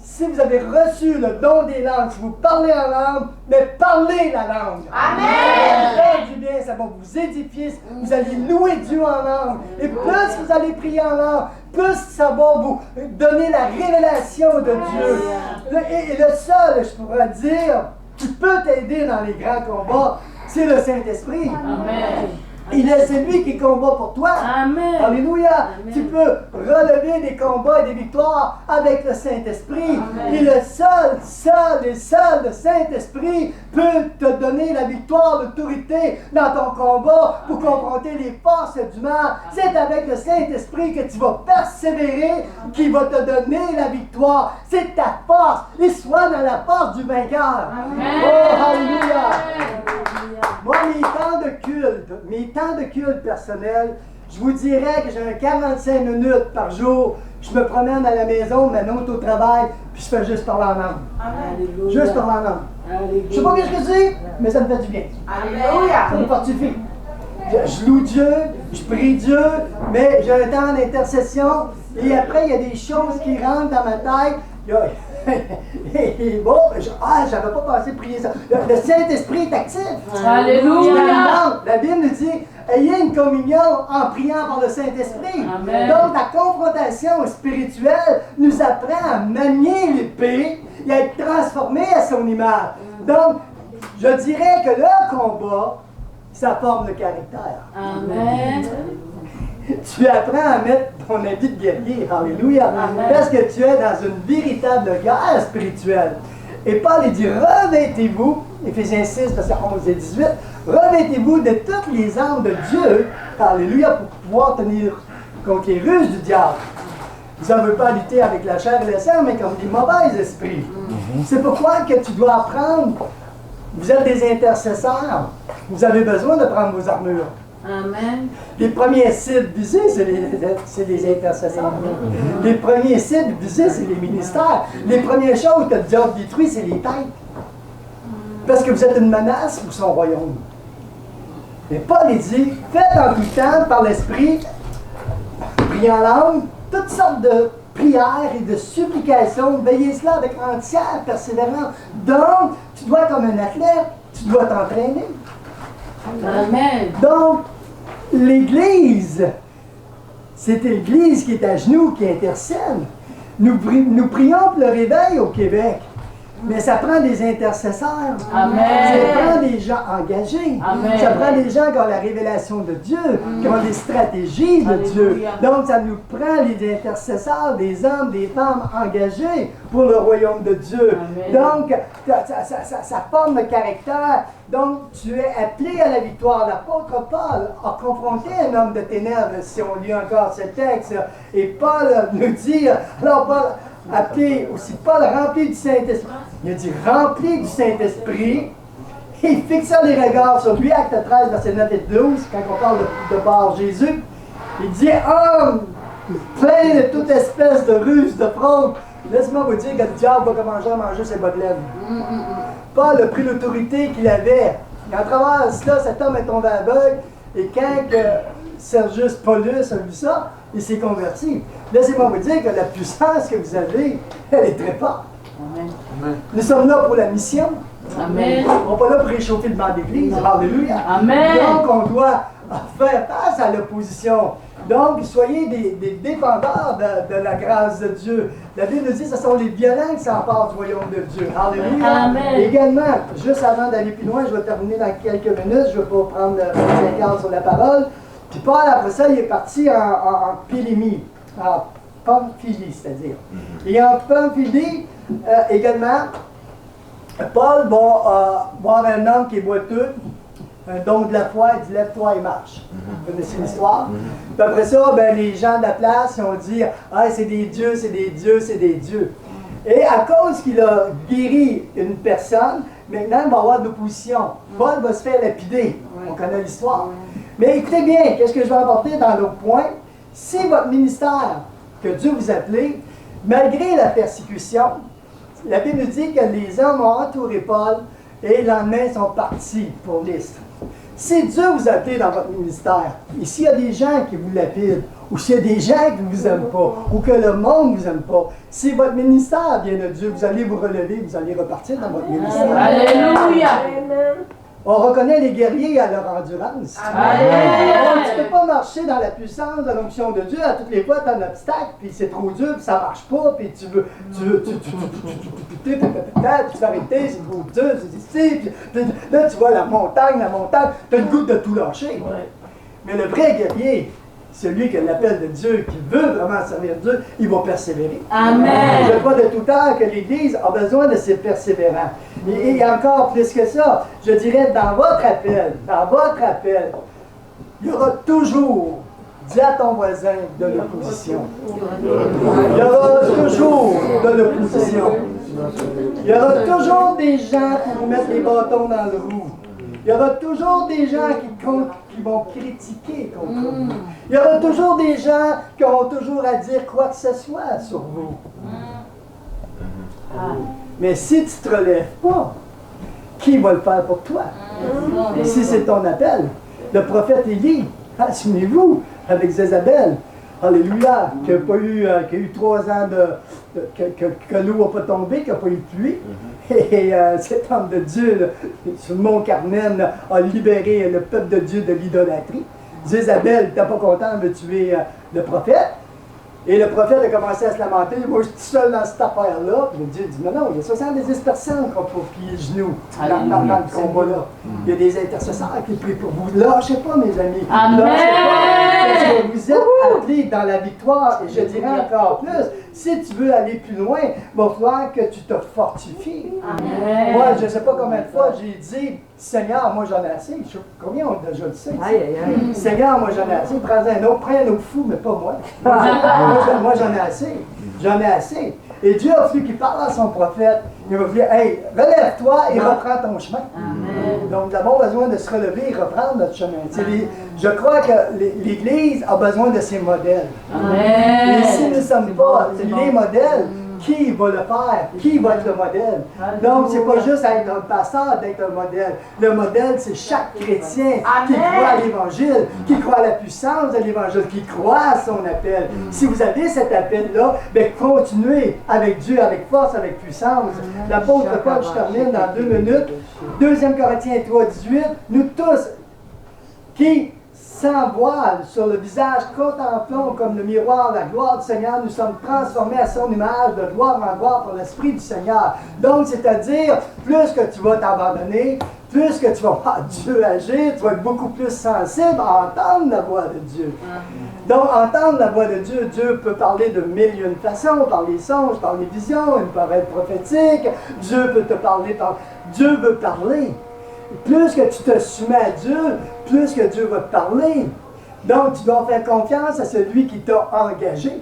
si vous avez reçu le don des langues, si vous parlez en langue, mais parlez la langue. Amen. Ça fait du bien, ça va vous édifier, vous allez louer Dieu en langue. Et plus vous allez prier en langue, plus ça va vous donner la révélation de Dieu. Et le seul, je pourrais dire, qui peut t'aider dans les grands combats, c'est le Saint-Esprit. Amen. C'est lui qui combat pour toi. Amen. Alléluia. Amen. Tu peux relever des combats et des victoires avec le Saint-Esprit. Amen. Et le seul, le Saint-Esprit peut te donner la victoire, l'autorité dans ton combat pour confronter les forces du mal. C'est avec le Saint-Esprit que tu vas persévérer, qui va te donner la victoire. C'est ta force. Et sois dans la force du vainqueur. Amen. Oh, alléluia. Moi, mes temps de culte personnel, je vous dirais que j'ai un 45 minutes par jour. Je me promène à la maison, maintenant au travail, puis je fais juste parler en langue. Alléluia. Juste parler en langue. Alléluia. Je sais pas ce que je dis, mais ça me fait du bien. Alléluia. Ça me fortifie. Je loue Dieu, je prie Dieu, mais j'ai un temps d'intercession. Et après, il y a des choses qui rentrent dans ma tête. Bon, j'avais pas pensé prier ça. Le Saint-Esprit est actif. Alléluia. La Bible nous dit, ayez une communion en priant par le Saint-Esprit. Amen. Donc, la confrontation spirituelle nous apprend à manier l'épée et à être transformé à son image. Donc, je dirais que le combat, ça forme le caractère. Amen. Tu apprends à mettre ton habit de guerrier, alléluia, Amen. parce que tu es dans une véritable guerre spirituelle. Et Paul dit, revêtez-vous, Éphésiens 6, versets 11 et 18, revêtez-vous de toutes les armes de Dieu, alléluia, pour pouvoir tenir contre les ruses du diable. Vous ne veut pas lutter avec la chair et le sang, mais comme des mauvais esprits. C'est pourquoi que tu dois apprendre, vous êtes des intercesseurs, vous avez besoin de prendre vos armures. Amen. Les premiers cibles visés, c'est les intercesseurs. Les premiers cibles visés, c'est les ministères. Les premières choses que le diable détruit, c'est les têtes. Parce que vous êtes une menace pour son royaume. Et Paul dit, faites en tout temps par l'Esprit, priez en langue, toutes sortes de prières et de supplications, veillez cela avec entière persévérance. Donc, tu dois, comme un athlète, tu dois t'entraîner. Amen. Donc, l'Église, c'est l'Église qui est à genoux, qui intercède. Nous prions pour le réveil au Québec, mais ça prend des intercesseurs. Amen. Ça prend des gens engagés. Amen. Ça prend des gens qui ont la révélation de Dieu, qui ont des stratégies de Dieu. Alléluia. Donc, ça nous prend les intercesseurs, des hommes, des femmes engagés pour le royaume de Dieu. Amen. Donc, ça forme le caractère. Donc, tu es appelé à la victoire. L'apôtre Paul a confronté un homme de ténèbres, si on lit encore ce texte. Et Paul nous dit, alors Paul, appelé aussi Paul, rempli du Saint-Esprit. Il a dit, rempli du Saint-Esprit. Il fixa les regards sur lui, acte 13, verset 9 et 12, quand on parle de Bar Jésus. Il dit, homme, plein de toute espèce de ruse, de fraude. Laisse-moi vous dire que le diable va commencer à manger ses bas de laine. Paul a pris l'autorité qu'il avait. Et à travers cela, cet homme est tombé aveugle. Et quand Sergius Paulus a vu ça, il s'est converti. Laissez-moi vous dire que la puissance que vous avez, elle est très forte. Amen. Nous sommes là pour la mission. Amen. On n'est pas là pour réchauffer le banc d'église. Alléluia. Amen. Donc, on doit faire face à l'opposition. Donc, soyez des dépendants de la grâce de Dieu. La Bible nous dit que ce sont les violents qui s'emparent du royaume de Dieu. Alléluia. Amen. Également, juste avant d'aller plus loin, je vais terminer dans quelques minutes. Je ne vais pas prendre 25 ans sur la parole. Puis Paul, après ça, il est parti en Pylémie, en Pamphylie, c'est-à-dire. Et en Pamphylie, également, Paul va voir un homme qui est boiteux, un don de la foi, il dit lève-toi et marche. Vous connaissez l'histoire? Puis après ça, ben, les gens de la place ils ont dit ah, c'est des dieux, c'est des dieux, c'est des dieux. Et à cause qu'il a guéri une personne, maintenant il va y avoir de l'opposition. Paul va se faire lapider. On connaît l'histoire. Mais écoutez bien, qu'est-ce que je vais apporter dans l'autre point? Si votre ministère, que Dieu vous appelez, malgré la persécution, la Bible nous dit que les hommes ont entouré Paul et le lendemain ils sont partis pour Lystre. Si Dieu vous a appelé dans votre ministère, et s'il y a des gens qui vous lapident, ou s'il y a des gens qui ne vous aiment pas, ou que le monde ne vous aime pas, si votre ministère vient de Dieu, vous allez vous relever, vous allez repartir dans votre ministère. Alléluia. On reconnaît les guerriers à leur endurance. Alléluia. Tu ne peux pas marcher dans la puissance de l'onction de Dieu. À toutes les fois, tu as un obstacle, puis c'est trop dur, puis ça ne marche pas, puis tu veux arrêter, c'est trop dur, c'est ici, puis là, tu vois la montagne, tu as le goût de tout lâcher. Mais le vrai guerrier, celui qui a l'appel de Dieu, qui veut vraiment servir Dieu, il va persévérer. Amen. Je crois de tout temps que l'Église a besoin de ces persévérants. Et encore plus que ça, je dirais dans votre appel, il y aura toujours, dis à ton voisin, de l'opposition. Il y aura toujours de l'opposition. Il y aura toujours des gens qui vous mettent les bâtons dans le roue. Il y aura toujours des gens qui vont critiquer contre vous. Il y aura toujours des gens qui auront toujours à dire quoi que ce soit sur vous. Mais si tu ne te relèves pas, qui va le faire pour toi? Et si c'est ton appel, le prophète Élie, souvenez-vous, avec Jézabel, alléluia, qui a eu 3 ans que l'eau n'a pas tombé, qu'il n'y a pas eu de pluie. Et cet homme de Dieu, là, sur le mont Carmel, là, a libéré le peuple de Dieu de l'idolâtrie. Jézabel n'était pas content de tuer le prophète. Et le prophète a commencé à se lamenter. Moi, je suis tout seul dans cette affaire-là. Puis Dieu dit, non, il y a 70 personnes qui ont plié le genou dans le combat-là. Il y a des intercesseurs qui prient pour vous. Lâchez pas, mes amis. Amen. Lâchez pas. Parce que vous êtes appelés dans la victoire. Et je dirais encore plus, si tu veux aller plus loin, il va falloir que tu te fortifies. Amen. Moi, je ne sais pas combien de fois j'ai dit, Seigneur, moi j'en ai assez. Je sais combien on déjà le sait. Seigneur, moi j'en ai assez. Prends un autre fou, mais pas moi. Moi j'en ai assez. J'en ai assez. Et Dieu a voulu qu'il parle à son prophète. Il va dire, hey, relève-toi et reprends ton chemin. Amen. Donc nous avons besoin de se relever et reprendre notre chemin. Je crois que l'Église a besoin de ces modèles. Amen. Et si nous ne sommes pas les modèles, qui va le faire? Qui va être le modèle? Donc, c'est pas juste être un pasteur d'être un modèle. Le modèle, c'est chaque chrétien qui croit à l'Évangile, qui croit à la puissance de l'Évangile, qui croit à son appel. Si vous avez cet appel-là, bien, continuez avec Dieu, avec force, avec puissance. L'apôtre Paul, je termine dans 2 minutes. 2 Corinthiens 3, 18. Nous tous qui sans voile sur le visage, contemplons comme le miroir la gloire du Seigneur, nous sommes transformés à son image de gloire en gloire par l'Esprit du Seigneur. Donc, c'est-à-dire, plus que tu vas t'abandonner, plus que tu vas voir Dieu agir, tu vas être beaucoup plus sensible à entendre la voix de Dieu. Donc, entendre la voix de Dieu, Dieu peut parler de mille et une façons, par les songes, par les visions, une parole prophétique, Dieu peut te parler par... Dieu veut parler. Plus que tu te soumets à Dieu, plus que Dieu va te parler. Donc, tu dois faire confiance à celui qui t'a engagé.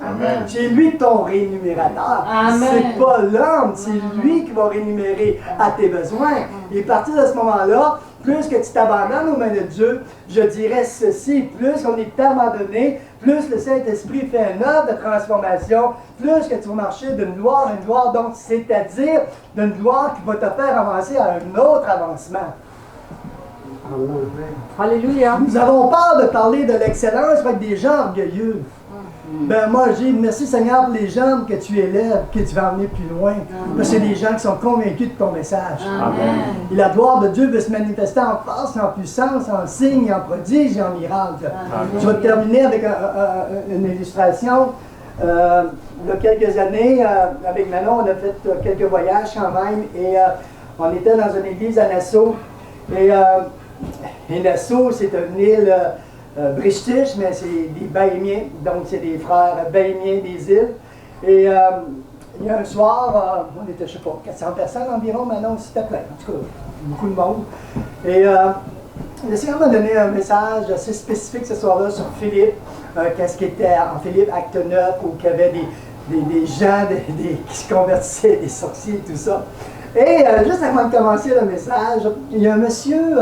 Amen. C'est lui ton rémunérateur. C'est pas l'homme, c'est lui qui va rémunérer à tes besoins. Et à partir de ce moment-là, plus que tu t'abandonnes aux mains de Dieu, je dirais ceci, plus on est abandonné, plus le Saint-Esprit fait une œuvre de transformation, plus que tu vas marcher d'une gloire à une gloire, donc c'est-à-dire d'une gloire qui va te faire avancer à un autre avancement. Alléluia. Nous avons peur de parler de l'excellence avec des gens orgueilleux. Ben moi, je dis merci Seigneur pour les gens que tu élèves, que tu vas emmener plus loin. Parce que c'est des gens qui sont convaincus de ton message. Amen. Et la gloire de Dieu veut se manifester en force, en puissance, en signe, en prodige et en miracle. Je vais terminer avec une illustration. Il y a quelques années, avec Manon, on a fait quelques voyages quand même. Et on était dans une église à Nassau. Et Nassau, c'est une île... british, mais c'est des Bahamiens, donc c'est des frères Bahamiens des îles. Et il y a un soir, on était, je ne sais pas, 400 personnes environ, maintenant c'était plein, en tout cas, beaucoup de monde. Et le Seigneur m'a donné un message assez spécifique ce soir-là sur Philippe, qu'est-ce qui était en Philippe, acte 9, où il y avait des gens qui se convertissaient, des sorciers, tout ça. Et juste avant de commencer le message, il y a un monsieur...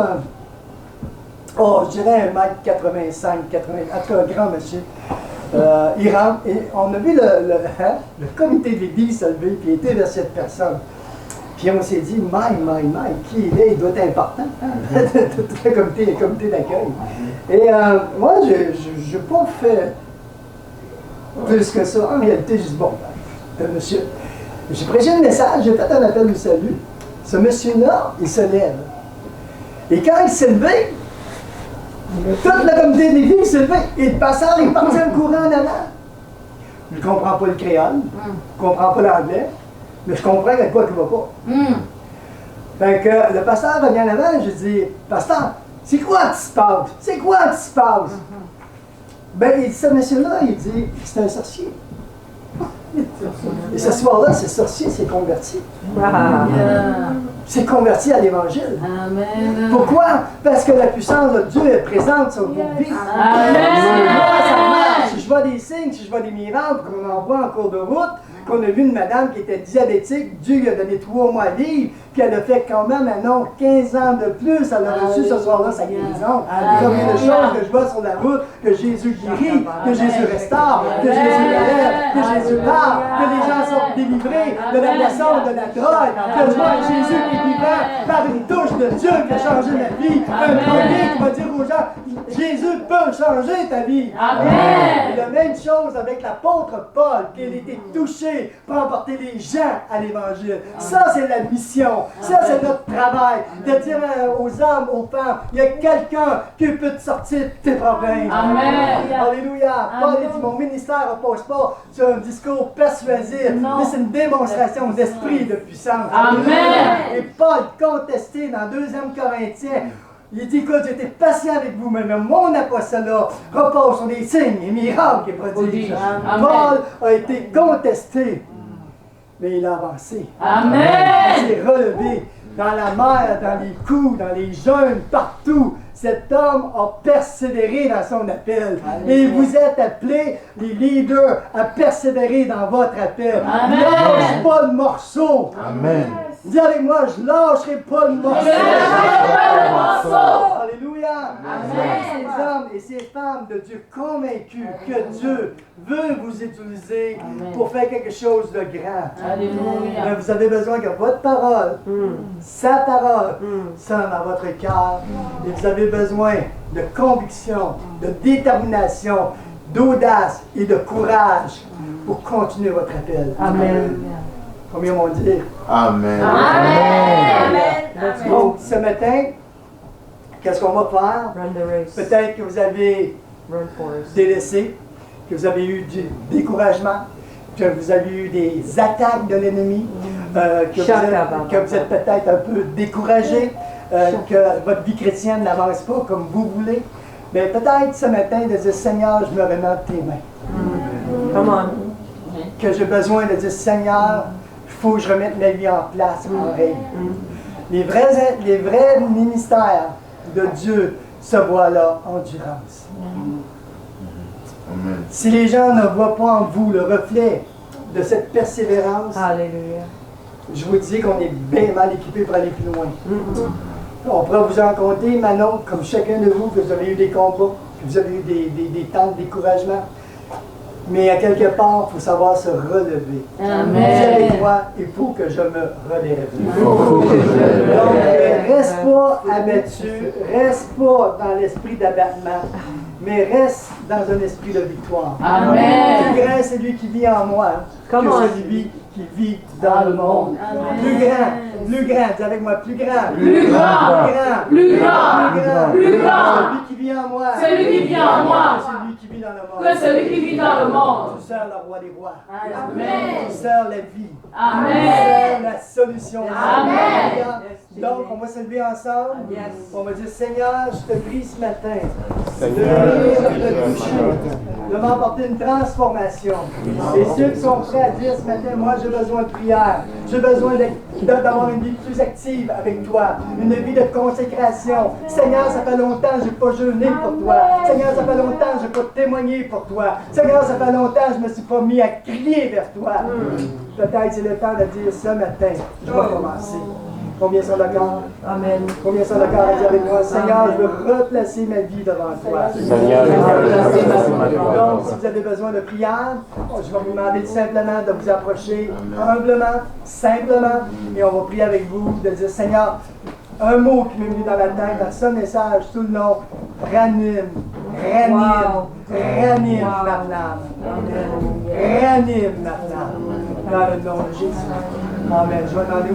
je dirais 1m85, 80, en tout cas un grand monsieur. Il rentre et on a vu le comité de l'église se lever puis il était vers cette personne. Puis on s'est dit, qui il est? Il doit être important, hein? Tout le comité d'accueil. Et moi, je n'ai pas fait plus que ça. En réalité, je dis, bon, monsieur, j'ai prêché le message, j'ai fait un appel du salut. Ce monsieur-là, il se lève. Et quand il s'est levé, toute la communauté de l'église s'est levée et le pasteur est parti en courant en avant. Je ne comprends pas le créole, je ne comprends pas l'anglais, mais je comprends quoi qu'il ne va pas. Fait que le pasteur revient en avant, je dis, pasteur, c'est quoi qui se passe? C'est quoi qui se passe? Ben, il dit, ce monsieur-là, il dit, c'est un sorcier. Et ce soir-là, ce sorcier s'est converti. S'est converti à l'Évangile. Amen. Pourquoi? Parce que la puissance de Dieu est présente sur vos vies. Moi, ça marche. Si je vois des signes, si je vois des miracles, qu'on en voit en cours de route, qu'on a vu une madame qui était diabétique, Dieu lui a donné 3 mois de vivre, puis elle a fait quand même, 15 ans de plus, elle a reçu ce soir-là sa guérison. Combien de choses que je vois sur la route, que Jésus guérit, que Jésus restaure, que Jésus relève, que Jésus parle, que les gens sont délivrés de la boisson, de la drogue, que je vois Jésus qui est vivant par une touche de Dieu qui a changé ma vie. Un premier qui va dire aux gens, Jésus peut changer ta vie. Amen. Et la même chose avec l'apôtre Paul, qui a été touché pour emporter les gens à l'Évangile. Ça, c'est la mission. Ça, c'est notre travail. De dire aux hommes, aux femmes, il y a quelqu'un qui peut te sortir de tes problèmes. Amen. Alléluia. Paul dit, mon ministère ne repose pas sur un discours persuasif, mais c'est une démonstration d'esprit, de puissance. Amen. Et Paul contesté dans 2 Corinthiens, il dit, écoute, j'étais patient avec vous, mais mon apostolat repose sur des signes et miracles et prodiges. Paul a été contesté, mais il a avancé. Amen. Il s'est relevé dans la mer, dans les coups, dans les jeûnes, partout. Cet homme a persévéré dans son appel. Et vous êtes appelés, les leaders, à persévérer dans votre appel. Amen. Lâche pas le morceau. Amen. Dis avec moi, je lâcherai pas le morceau. Alléluia. Ces hommes et ces femmes de Dieu convaincus que Dieu veut vous utiliser pour faire quelque chose de grand. Alléluia. Mais vous avez besoin que votre parole, sa parole, sonne dans votre cœur. Et vous avez besoin de conviction, de détermination, d'audace et de courage pour continuer votre appel. Amen. Combien vont dire? Amen. Donc, ce matin, qu'est-ce qu'on va faire? Run the race. Peut-être que vous avez Run Forest. délaissé, que vous avez eu du découragement, que vous avez eu des attaques de l'ennemi, que vous êtes peut-être un peu découragé, que votre vie chrétienne n'avance pas comme vous voulez. Mais peut-être ce matin de dire, Seigneur, je me remets entre tes mains. Come on. Que j'ai besoin de dire, Seigneur, il faut que je remette ma vie en place, en règle. Les vrais ministères de Dieu se voient là, endurance. Amen. Si les gens ne voient pas en vous le reflet de cette persévérance, Alléluia. je vous dis qu'on est bien mal équipé pour aller plus loin. On pourra vous en compter, Manon, comme chacun de vous, que vous avez eu des combats, que vous avez eu des temps de découragement. Mais à quelque part, il faut savoir se relever. Amen. Dis avec moi, il faut que je me relève. faut que je me relève. Donc, reste pas abattu, reste pas dans l'esprit d'abattement, mais reste dans un esprit de victoire. Amen. Plus grand, c'est lui qui vit en moi que celui qui vit dans le monde. Plus grand, dis avec moi, plus grand. Plus grand. Plus grand. Plus grand. Plus Plus grand. grand. Celui qui vit en moi. Celui qui vit en moi. Celui qui vit dans le monde. Que celui qui vit dans le monde. Tu sers le roi des rois. Amen. Tu sers la vie. Amen. Tu sers la solution. Amen. Donc, on va se lever ensemble. On va dire, Seigneur, je te prie ce matin de m'apporter une transformation. Et ceux qui sont prêts à dire ce matin, moi j'ai besoin de prière, j'ai besoin d'avoir une vie plus active avec toi, une vie de consécration. Seigneur, ça fait longtemps que je n'ai pas jeûné pour toi. Seigneur, ça fait longtemps que je n'ai pas témoigné pour toi. Seigneur, ça fait longtemps que je ne me suis pas mis à crier vers toi. Peut-être c'est le temps de dire ce matin, je vais commencer. Combien sont d'accord? Amen. Combien sont d'accord à dire avec moi, Seigneur, je veux replacer ma vie devant toi. Seigneur, je veux replacer ma vie devant toi. Donc, si vous avez besoin de prière, je vais vous demander simplement de vous approcher humblement, simplement, et on va prier avec vous, de dire, Seigneur, un mot qui m'est venu dans la tête, dans ce message, tout le long, ranime ma flamme. Ranime ma flamme. Dans le nom de Jésus. Amen. Je vais demander